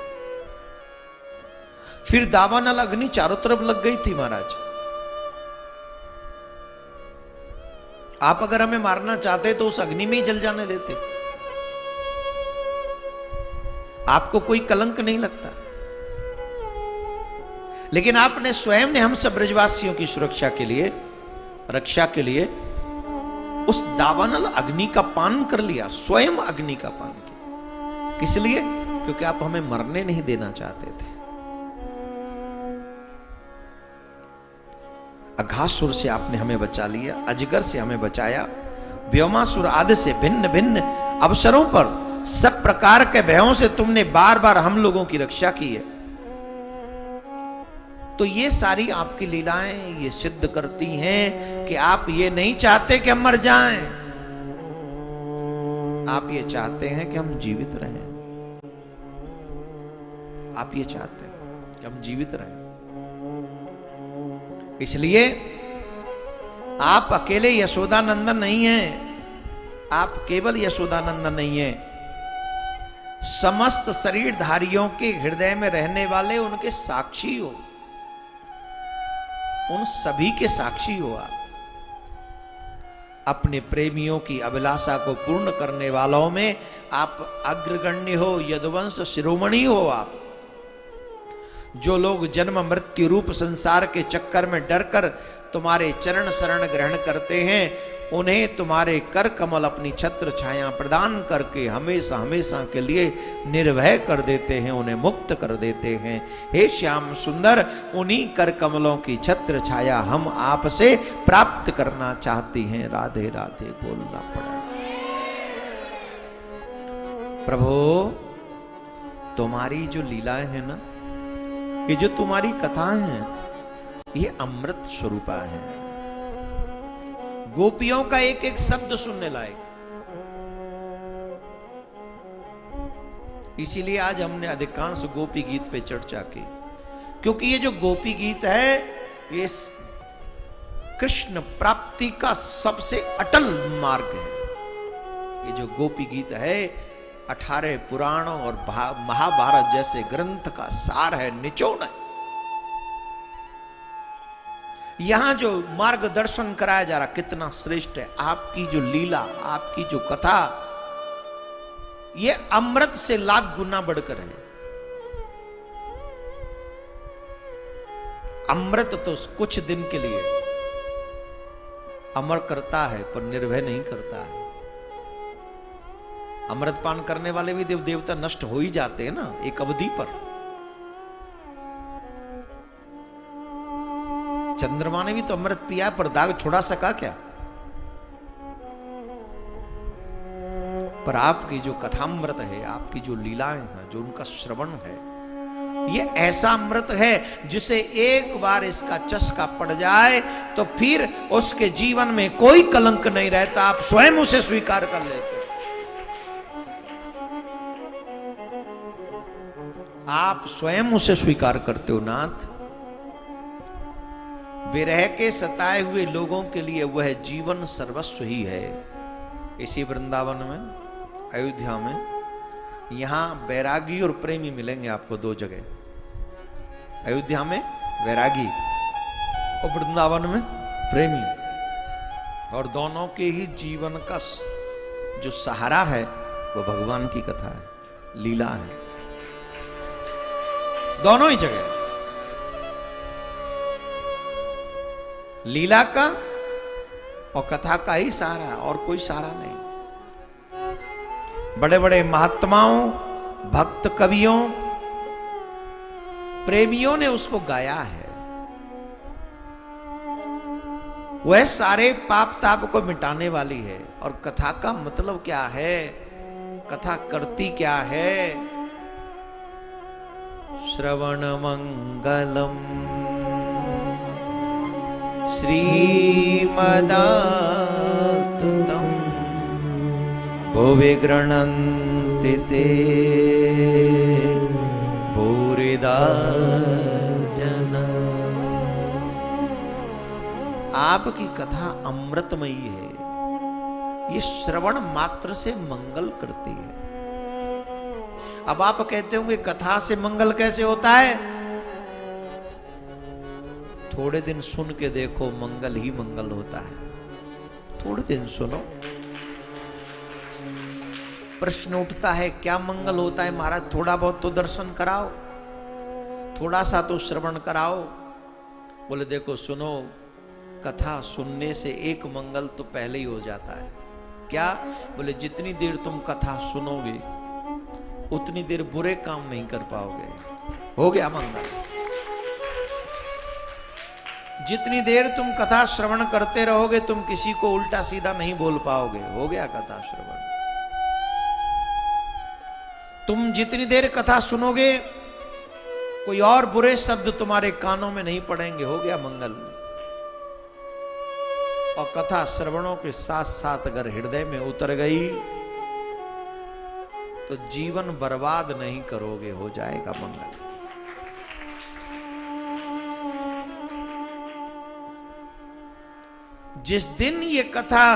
फिर दावानल अग्नि चारों तरफ लग गई थी महाराज। आप अगर हमें मारना चाहते तो उस अग्नि में ही जल जाने देते, आपको कोई कलंक नहीं लगता। लेकिन आपने स्वयं ने हम सब ब्रजवासियों की सुरक्षा के लिए, रक्षा के लिए उस दावानल अग्नि का पान कर लिया, स्वयं अग्नि का पान किया। किस लिए? क्योंकि आप हमें मरने नहीं देना चाहते थे। अघासुर से आपने हमें बचा लिया, अजगर से हमें बचाया, व्योमासुर आदि से भिन्न भिन्न अवसरों पर सब प्रकार के भयों से तुमने बार बार हम लोगों की रक्षा की है। तो ये सारी आपकी लीलाएं ये सिद्ध करती हैं कि आप ये नहीं चाहते कि हम मर जाएं, आप ये चाहते हैं कि हम जीवित रहें। आप ये चाहते हैं कि हम जीवित रहें। इसलिए आप अकेले यशोदानंदन नहीं हैं, आप केवल यशोदानंदन नहीं हैं, समस्त शरीरधारियों के हृदय में रहने वाले उनके साक्षी हो, उन सभी के साक्षी हो। आप अपने प्रेमियों की अभिलाषा को पूर्ण करने वालों में आप अग्रगण्य हो, यदुवंश शिरोमणि हो। आप जो लोग जन्म मृत्यु रूप संसार के चक्कर में डरकर तुम्हारे चरण शरण ग्रहण करते हैं, उन्हें तुम्हारे कर कमल अपनी छत्र छाया प्रदान करके हमेशा हमेशा के लिए निर्भय कर देते हैं, उन्हें मुक्त कर देते हैं। हे श्याम सुंदर, उन्हीं कर कमलों की छत्र छाया हम आपसे प्राप्त करना चाहती हैं। राधे राधे बोलना पड़ा। प्रभु, तुम्हारी जो लीलाएं हैं ना, ये जो तुम्हारी कथाएं हैं, ये अमृत स्वरूपा है। गोपियों का एक एक शब्द सुनने लायक। इसीलिए आज हमने अधिकांश गोपी गीत पे चर्चा की, क्योंकि ये जो गोपी गीत है, ये कृष्ण प्राप्ति का सबसे अटल मार्ग है। ये जो गोपी गीत है 18 पुराणों और महाभारत जैसे ग्रंथ का सार है, निचोड़ है। यहां जो मार्गदर्शन कराया जा रहा कितना श्रेष्ठ है। आपकी जो लीला, आपकी जो कथा, ये अमृत से लाख गुना बढ़कर है। अमृत तो कुछ दिन के लिए अमर करता है, पर निर्भय नहीं करता है। अमृत पान करने वाले भी देव देवता नष्ट हो ही जाते हैं ना एक अवधि पर। चंद्रमा ने भी तो अमृत पिया, पर दाग छुड़ा सका क्या? पर आपकी जो कथामृत है, आपकी जो लीलाएं हैं, जो उनका श्रवण है, ये ऐसा अमृत है जिसे एक बार इसका चस्का पड़ जाए तो फिर उसके जीवन में कोई कलंक नहीं रहता। आप स्वयं उसे स्वीकार कर लेते। आप स्वयं उसे स्वीकार करते हो नाथ। विरह के सताए हुए लोगों के लिए वह जीवन सर्वस्व ही है। इसी वृंदावन में, अयोध्या में, यहां बैरागी और प्रेमी मिलेंगे आपको दो जगह। अयोध्या में वैरागी और वृंदावन में प्रेमी, और दोनों के ही जीवन का जो सहारा है वो भगवान की कथा है, लीला है। दोनों ही जगह लीला का और कथा का ही सहारा, और कोई सहारा नहीं। बड़े बड़े महात्माओं, भक्त कवियों, प्रेमियों ने उसको गाया है। वह सारे पाप ताप को मिटाने वाली है। और कथा का मतलब क्या है? कथा करती क्या है? श्रवण मंगलम श्रीमदातुतम भुवि गृह्णन्ति ते भूरिदा जना। आपकी कथा अमृतमयी है। ये श्रवण मात्र से मंगल करती है। अब आप कहते होंगे कथा से मंगल कैसे होता है? थोड़े दिन सुन के देखो, मंगल ही मंगल होता है। थोड़े दिन सुनो। प्रश्न उठता है क्या मंगल होता है महाराज? थोड़ा बहुत तो दर्शन कराओ, थोड़ा सा तो श्रवण कराओ। बोले देखो सुनो, कथा सुनने से एक मंगल तो पहले ही हो जाता है। क्या? बोले जितनी देर तुम कथा सुनोगे उतनी देर बुरे काम नहीं कर पाओगे, हो गया मंगल। जितनी देर तुम कथा श्रवण करते रहोगे तुम किसी को उल्टा सीधा नहीं बोल पाओगे, हो गया कथा श्रवण। तुम जितनी देर कथा सुनोगे कोई और बुरे शब्द तुम्हारे कानों में नहीं पड़ेंगे, हो गया मंगल। और कथा श्रवणों के साथ साथ अगर हृदय में उतर गई तो जीवन बर्बाद नहीं करोगे, हो जाएगा मंगल। जिस दिन ये कथा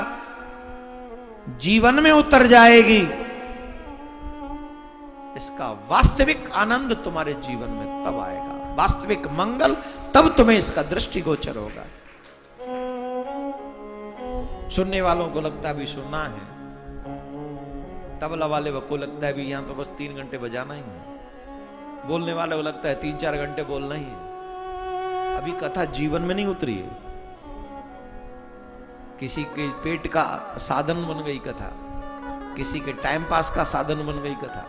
जीवन में उतर जाएगी इसका वास्तविक आनंद तुम्हारे जीवन में तब आएगा, वास्तविक मंगल तब तुम्हें इसका दृष्टिगोचर होगा। सुनने वालों को लगता है भी सुनना है, तबला वाले को लगता है भी यहां तो बस 3 घंटे बजाना ही है, बोलने वाले को लगता है 3-4 घंटे बोलना ही है। अभी कथा जीवन में नहीं उतरी है, किसी के पेट का साधन बन गई कथा, किसी के टाइम पास का साधन बन गई कथा।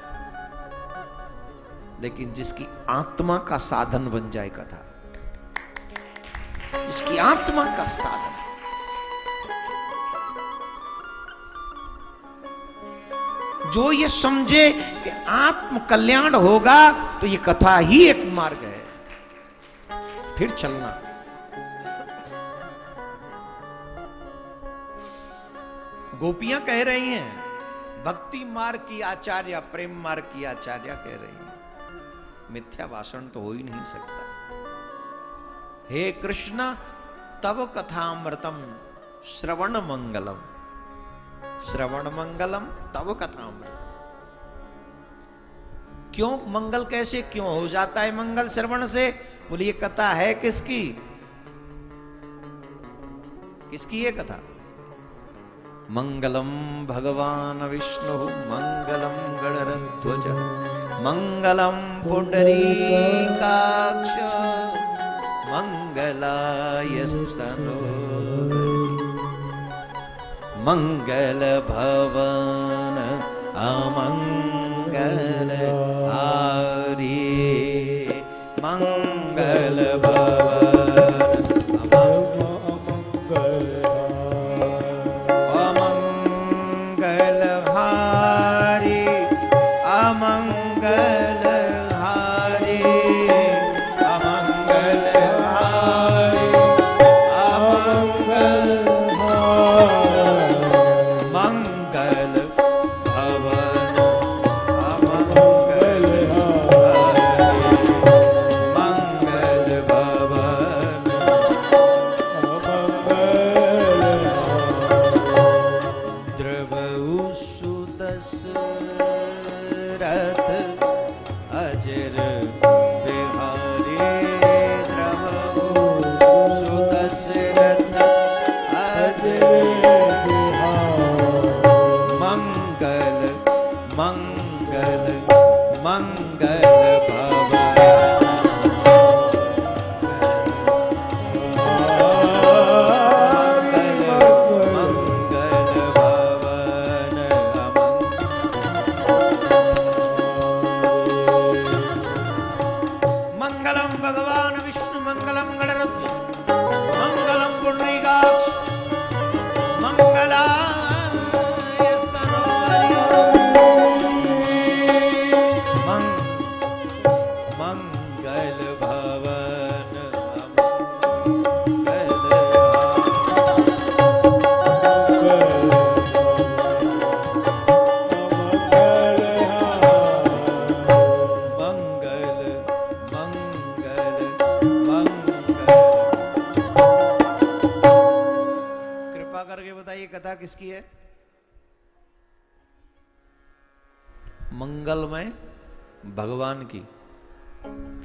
लेकिन जिसकी आत्मा का साधन बन जाए कथा, जिसकी आत्मा का साधन, जो ये समझे कि आत्म कल्याण होगा तो ये कथा ही एक मार्ग है, फिर चलना। गोपियां कह रही हैं, भक्ति मार्ग की आचार्य, प्रेम मार्ग की आचार्य कह रही हैं, मिथ्या भाषण तो हो ही नहीं सकता। हे कृष्ण तव कथामृतम श्रवण मंगलम, श्रवण मंगलम तव कथामृतम। क्यों मंगल? कैसे क्यों हो जाता है मंगल श्रवण से? बोलिए कथा है किसकी? किसकी ये कथा? मंगलम भगवान विष्णु मंगलम गणध्वज मंगलम पुंडरीकाक्ष मंगलायस्तनो मंगल भवन अमंगल हारी मंगल भवन किसकी है? मंगलमय भगवान की।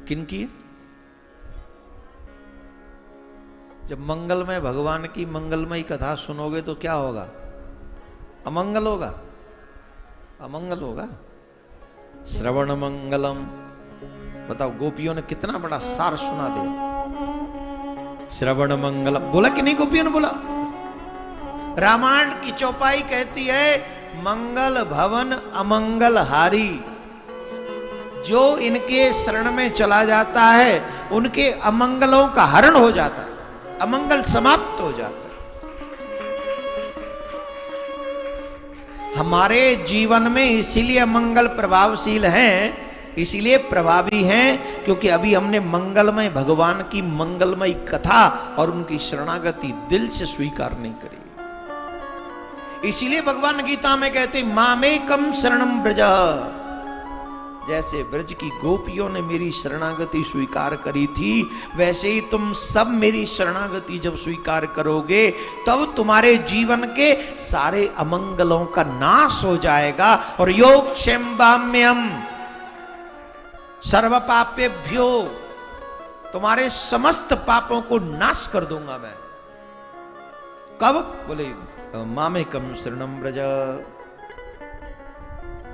किन की? जब मंगलमय भगवान की मंगलमय कथा सुनोगे तो क्या होगा? अमंगल होगा, अमंगल होगा। श्रवण मंगलम। बताओ गोपियों ने कितना बड़ा सार सुना दिया। श्रवण मंगलम बोला कि नहीं? गोपियों ने बोला। रामायण की चौपाई कहती है मंगल भवन अमंगल हारी। जो इनके शरण में चला जाता है उनके अमंगलों का हरण हो जाता है, अमंगल समाप्त हो जाता है। हमारे जीवन में इसीलिए मंगल प्रभावशील हैं, इसीलिए प्रभावी हैं, क्योंकि अभी हमने मंगलमय भगवान की मंगलमय कथा और उनकी शरणागति दिल से स्वीकार नहीं करी। इसीलिए भगवान गीता में कहते मामेकम शरणम ब्रज। जैसे ब्रज की गोपियों ने मेरी शरणागति स्वीकार करी थी, वैसे ही तुम सब मेरी शरणागति जब स्वीकार करोगे तब तुम्हारे जीवन के सारे अमंगलों का नाश हो जाएगा। और योग क्षेम्बाम्यम सर्व पापेभ्यो, तुम्हारे समस्त पापों को नाश कर दूंगा मैं। कब? बोले मामेकम शरणम ब्रज।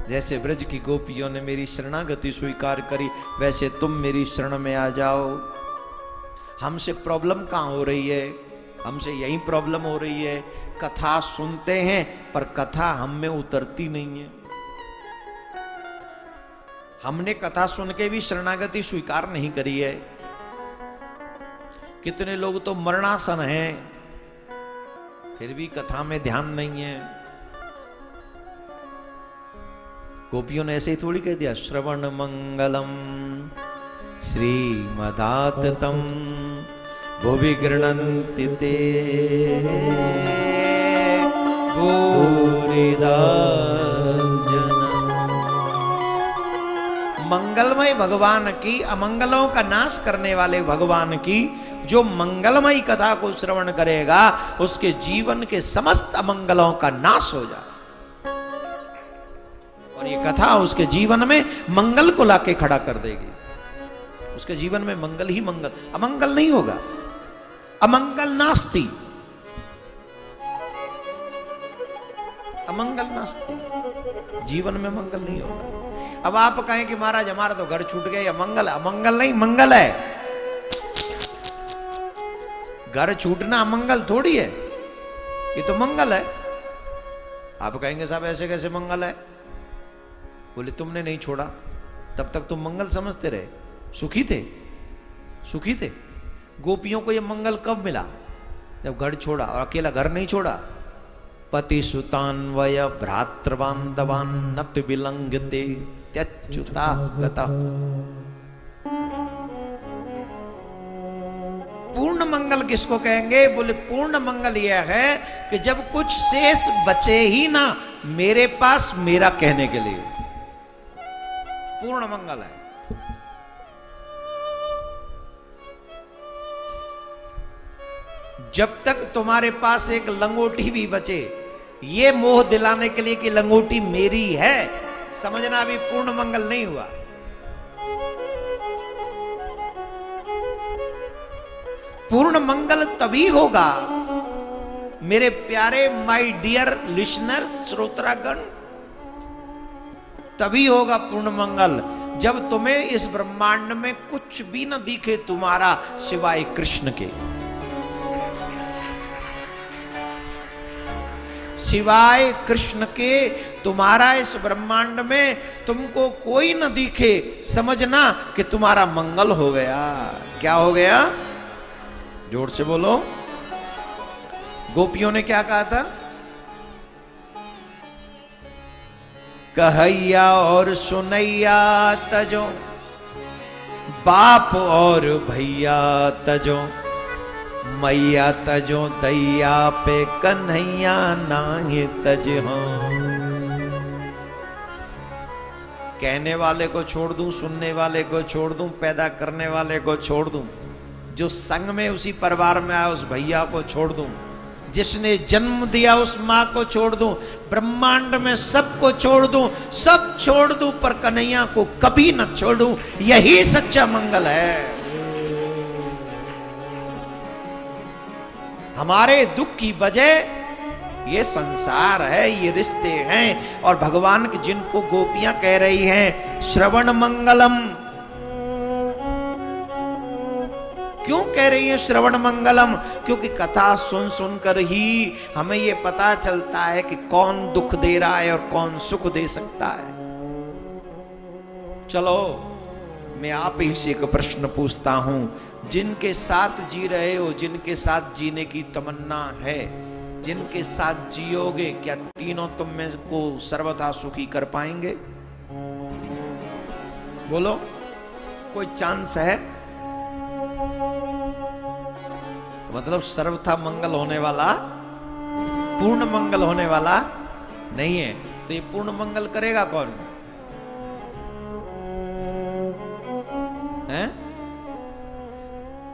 जैसे ब्रज की गोपियों ने मेरी शरणागति स्वीकार करी, वैसे तुम मेरी शरण में आ जाओ। हमसे प्रॉब्लम कहां हो रही है? हमसे यही प्रॉब्लम हो रही है, कथा सुनते हैं पर कथा हम में उतरती नहीं है। हमने कथा सुन के भी शरणागति स्वीकार नहीं करी है। कितने लोग तो मरणासन हैं, फिर भी कथा में ध्यान नहीं है। गोपियों ने ऐसे ही थोड़ी कह दिया श्रवण मंगलम श्रीमदाततम भुवि गृह्णन्ति ते भूरिदा जन। मंगलमय भगवान की, अमंगलों का नाश करने वाले भगवान की जो मंगलमय कथा को श्रवण करेगा उसके जीवन के समस्त अमंगलों का नाश हो जाए। और ये कथा उसके जीवन में मंगल को लाके खड़ा कर देगी। उसके जीवन में मंगल ही मंगल, अमंगल नहीं होगा। अमंगल नास्ति, अमंगल नास्ति, जीवन में मंगल नहीं होगा। अब आप कहें कि महाराज हमारा तो घर छूट गया, मंगल? अमंगल नहीं, मंगल है। घर छूटना अमंगल थोड़ी है, ये तो मंगल है। आप कहेंगे साहब ऐसे कैसे मंगल है? बोले तुमने नहीं छोड़ा तब तक तुम मंगल समझते रहे, सुखी थे, सुखी थे। गोपियों को ये मंगल कब मिला? जब घर छोड़ा, और अकेला घर नहीं छोड़ा। पति सुतान्वय भ्रातृबान्धवान् नत विलंघते त्यच्युता गता। पूर्ण मंगल किसको कहेंगे? बोले पूर्ण मंगल यह है कि जब कुछ शेष बचे ही ना मेरे पास मेरा कहने के लिए, पूर्ण मंगल है। जब तक तुम्हारे पास एक लंगोटी भी बचे, ये मोह दिलाने के लिए कि लंगोटी मेरी है, समझना अभी पूर्ण मंगल नहीं हुआ। पूर्ण मंगल तभी होगा मेरे प्यारे माय डियर लिसनर्स, श्रोत्रागण, तभी होगा पूर्ण मंगल जब तुम्हें इस ब्रह्मांड में कुछ भी न दिखे तुम्हारा सिवाय कृष्ण के। सिवाय कृष्ण के तुम्हारा इस ब्रह्मांड में तुमको कोई न दिखे, समझना कि तुम्हारा मंगल हो गया। क्या हो गया? जोर से बोलो। गोपियों ने क्या कहा था? कहैया और सुनैया तजो, बाप और भैया तजो, मैया तजो दैया पे कन्हैया नाहे तज हो। कहने वाले को छोड़ दूं, सुनने वाले को छोड़ दूं, पैदा करने वाले को छोड़ दूं, जो संग में उसी परिवार में आया उस भैया को छोड़ दूं, जिसने जन्म दिया उस मां को छोड़ दूं, ब्रह्मांड में सबको छोड़ दूं, सब छोड़ दूं, पर कन्हैया को कभी न छोड़ूं, यही सच्चा मंगल है। हमारे दुख की वजह ये संसार है, ये रिश्ते हैं। और भगवान की जिनको गोपियां कह रही हैं श्रवण मंगलम, क्यों कह रही है श्रवण मंगलम? क्योंकि कथा सुन सुनकर ही हमें यह पता चलता है कि कौन दुख दे रहा है और कौन सुख दे सकता है। चलो मैं आप ही से एक प्रश्न पूछता हूं, जिनके साथ जी रहे हो, जिनके साथ जीने की तमन्ना है, जिनके साथ जियोगे, क्या तीनों तुम में को सर्वथा सुखी कर पाएंगे? बोलो, कोई चांस है? मतलब सर्वथा मंगल होने वाला, पूर्ण मंगल होने वाला नहीं है। तो ये पूर्ण मंगल करेगा कौन है?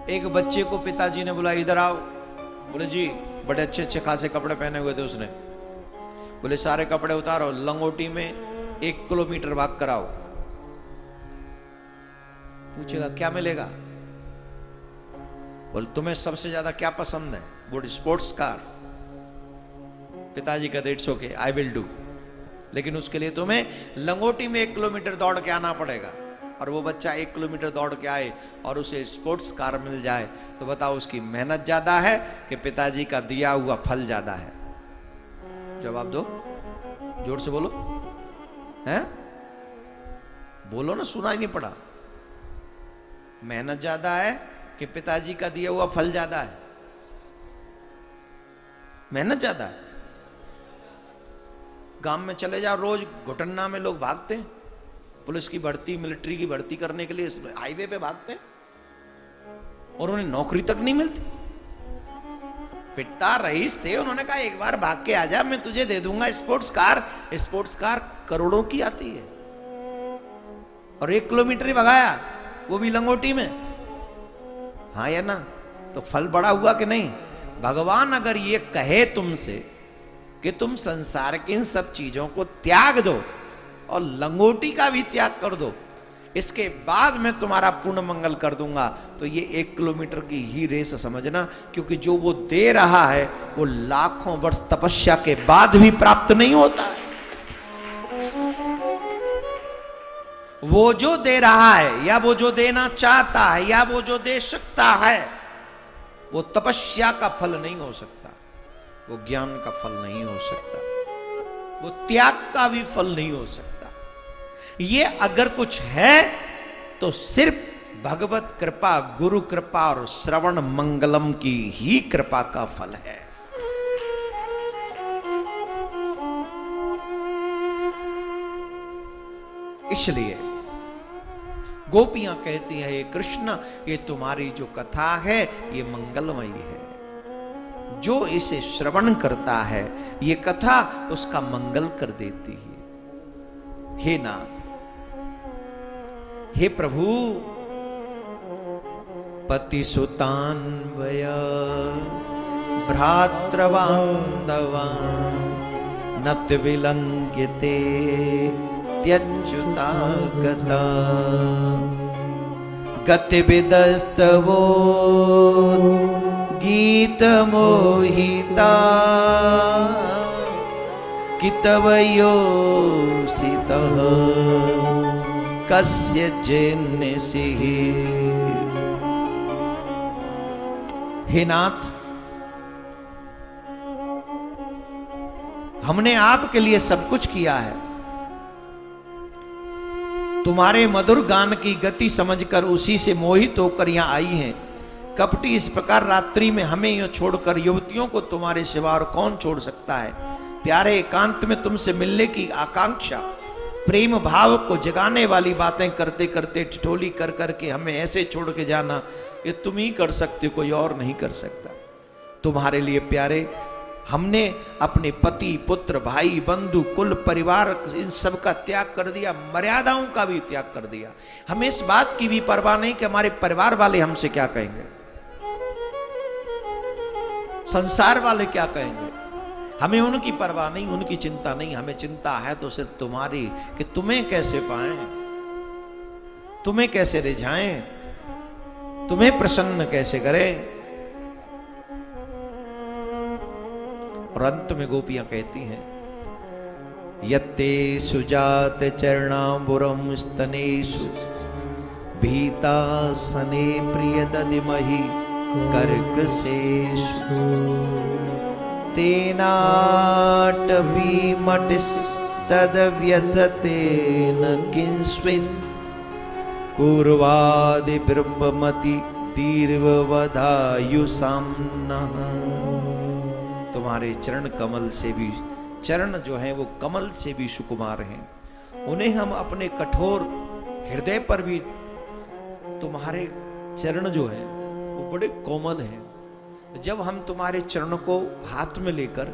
एक बच्चे को पिताजी ने बुलाया, इधर आओ। बोले जी, बड़े अच्छे अच्छे खासे कपड़े पहने हुए थे उसने। बोले सारे कपड़े उतारो, लंगोटी में 1 किलोमीटर भाग कराओ। पूछेगा क्या मिलेगा? बोले तुम्हें सबसे ज्यादा क्या पसंद है? बोले स्पोर्ट्स कार। पिताजी का 150 के, आई विल डू, लेकिन उसके लिए तुम्हें लंगोटी में 1 किलोमीटर दौड़ के आना पड़ेगा। और वो बच्चा 1 किलोमीटर दौड़ के आए और उसे स्पोर्ट्स कार मिल जाए, तो बताओ उसकी मेहनत ज्यादा है कि पिताजी का दिया हुआ फल ज्यादा है? जवाब दो, जोर से बोलो। हैं? बोलो ना, सुना ही नहीं पड़ा। मेहनत ज्यादा है कि पिताजी का दिया हुआ फल ज्यादा है? मेहनत ज्यादा है। गांव में चले जाओ, रोज घुटन्ना में लोग भागते हैं पुलिस की भर्ती, मिलिट्री की भर्ती करने के लिए, हाईवे पे भागते हैं और उन्हें नौकरी तक नहीं मिलती। पिता रईस थे, उन्होंने कहा एक बार भाग के आजा, मैं तुझे दे दूंगा स्पोर्ट्स कार। स्पोर्ट्स कार करोड़ों की आती है और 1 किलोमीटर ही भगाया, वो भी लंगोटी में। हाँ या ना? तो फल बड़ा हुआ कि नहीं? भगवान अगर ये कहे तुमसे कि तुम संसार की इन सब चीजों को त्याग दो और लंगोटी का भी त्याग कर दो, इसके बाद मैं तुम्हारा पूर्ण मंगल कर दूंगा, तो ये 1 किलोमीटर की ही रेस समझना। क्योंकि जो वो दे रहा है वो लाखों वर्ष तपस्या के बाद भी प्राप्त नहीं होता है। वो जो दे रहा है, या वो जो देना चाहता है, या वो जो दे सकता है, वो तपस्या का फल नहीं हो सकता, वो ज्ञान का फल नहीं हो सकता, वो त्याग का भी फल नहीं हो सकता। ये अगर कुछ है तो सिर्फ भगवत कृपा, गुरु कृपा और श्रवण मंगलम की ही कृपा का फल है। इसलिए गोपियां कहती हैं, ये कृष्ण, ये तुम्हारी जो कथा है ये मंगलमयी है। जो इसे श्रवण करता है ये कथा उसका मंगल कर देती है। हे नाथ, हे प्रभु, पति सुतान्वय भ्रातृबान्धवा नत विलंघ्यते त्यच्युता गता गतिविदस्तवो गीत मोहिता कितवयोसितः कस्य जिन्नसिः। हे नाथ, हमने आपके लिए सब कुछ किया है। तुम्हारे मधुर गान की गति समझकर उसी से मोहित होकर यहां आई हैं। कपटी इस प्रकार रात्रि में हमें यह छोड़कर युवतियों को तुम्हारे सिवा और कौन छोड़ सकता है। प्यारे एकांत में तुमसे मिलने की आकांक्षा, प्रेम भाव को जगाने वाली बातें करते करते ठिठोली कर करके हमें ऐसे छोड़ के जाना, ये तुम ही कर सकते हो, कोई और नहीं कर सकता। तुम्हारे लिए प्यारे, हमने अपने पति, पुत्र, भाई, बंधु, कुल, परिवार, इन सब का त्याग कर दिया, मर्यादाओं का भी त्याग कर दिया। हमें इस बात की भी परवाह नहीं कि हमारे परिवार वाले हमसे क्या कहेंगे। संसार वाले क्या कहेंगे? हमें उनकी परवाह नहीं, उनकी चिंता नहीं, हमें चिंता है तो सिर्फ तुम्हारी कि तुम्हें कैसे पाएं, तुम्हें कैसे रिझाएं, तुम्हें प्रसन्न कैसे करें। और अंत में गोपियां कहती हैं, यत्ते सुजात चरणाम्बुरम स्तनेषु भीता सने प्रिय दधिमहि कर्कशेषु तेनाटवीमटिस् तद्व्यथतेन किंस्वित् कुर्वादि ब्रह्ममति दीर्घवधायुषाम्नः। तुम्हारे चरण कमल से भी, चरण जो हैं वो कमल से भी सुकुमार हैं, उन्हें हम अपने कठोर हृदय पर भी, तुम्हारे चरण जो हैं वो बड़े कोमल हैं। जब हम तुम्हारे चरणों को हाथ में लेकर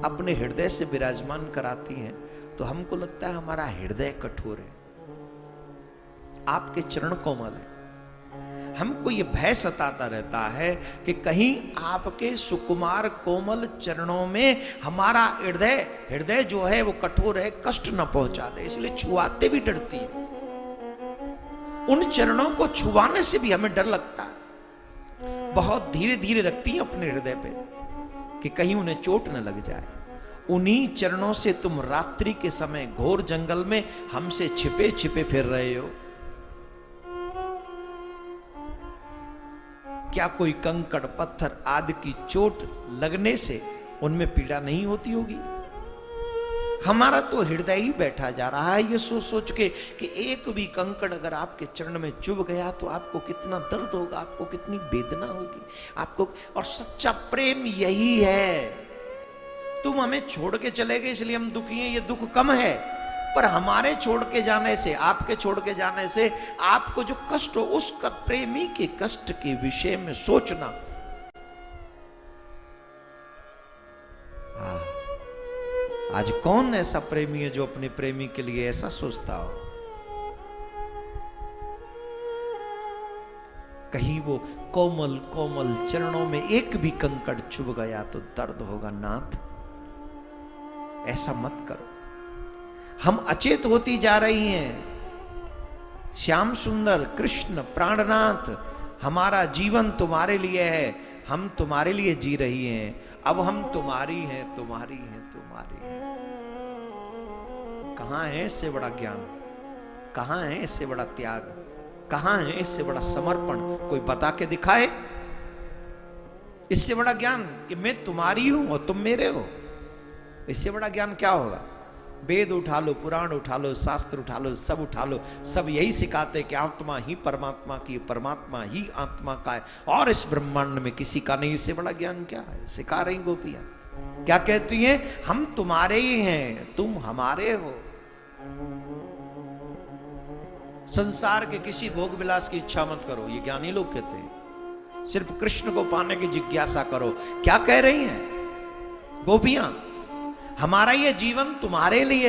अपने हृदय से विराजमान कराती हैं तो हमको लगता है हमारा हृदय कठोर है, आपके चरण कोमल है। हमको ये भय सताता रहता है कि कहीं आपके सुकुमार कोमल चरणों में हमारा हृदय जो है वो कठोर है, कष्ट न पहुंचा दे, इसलिए छुआते भी डरती है। उन चरणों को छुआने से भी हमें डर लगता है, बहुत धीरे धीरे रखती है अपने हृदय पे कि कहीं उन्हें चोट न लग जाए। उन्हीं चरणों से तुम रात्रि के समय घोर जंगल में हमसे छिपे छिपे फिर रहे हो। क्या कोई कंकड़ पत्थर आदि की चोट लगने से उनमें पीड़ा नहीं होती होगी? हमारा तो हृदय ही बैठा जा रहा है ये सोच सोच के कि एक भी कंकड़ अगर आपके चरण में चुभ गया तो आपको कितना दर्द होगा, आपको कितनी वेदना होगी आपको। और सच्चा प्रेम यही है। तुम हमें छोड़ के चले गए इसलिए हम दुखी हैं, ये दुख कम है, पर हमारे छोड़ के जाने से, आपके छोड़ के जाने से आपको जो कष्ट हो, उसका प्रेमी के कष्ट के विषय में सोचना। आज कौन ऐसा प्रेमी है जो अपने प्रेमी के लिए ऐसा सोचता हो? कहीं वो कोमल कोमल चरणों में एक भी कंकड़ चुभ गया तो दर्द होगा नाथ, ऐसा मत करो। हम अचेत होती जा रही हैं। श्याम सुंदर कृष्ण प्राणनाथ, हमारा जीवन तुम्हारे लिए है, हम तुम्हारे लिए जी रही हैं। अब हम तुम्हारी हैं, तुम्हारी हैं, तुम्हारी हैं। कहां है इससे बड़ा ज्ञान, कहां है इससे बड़ा त्याग, कहां है इससे बड़ा समर्पण? कोई बता के दिखाए इससे बड़ा ज्ञान कि मैं तुम्हारी हूं और तुम मेरे हो। इससे बड़ा ज्ञान क्या होगा? वेद उठा लो, पुराण उठा लो, शास्त्र उठा लो, सब उठा लो, सब यही सिखाते कि आत्मा ही परमात्मा की, परमात्मा ही आत्मा का है और इस ब्रह्मांड में किसी का नहीं। इससे बड़ा ज्ञान क्या है? सिखा रही गोपियां। क्या कहती हैं? हम तुम्हारे ही हैं, तुम हमारे हो। संसार के किसी भोग विलास की इच्छा मत करो, ये ज्ञानी लोग कहते हैं। सिर्फ कृष्ण को पाने की जिज्ञासा करो। क्या कह रही हैं गोपियां? हमारा ये जीवन तुम्हारे लिए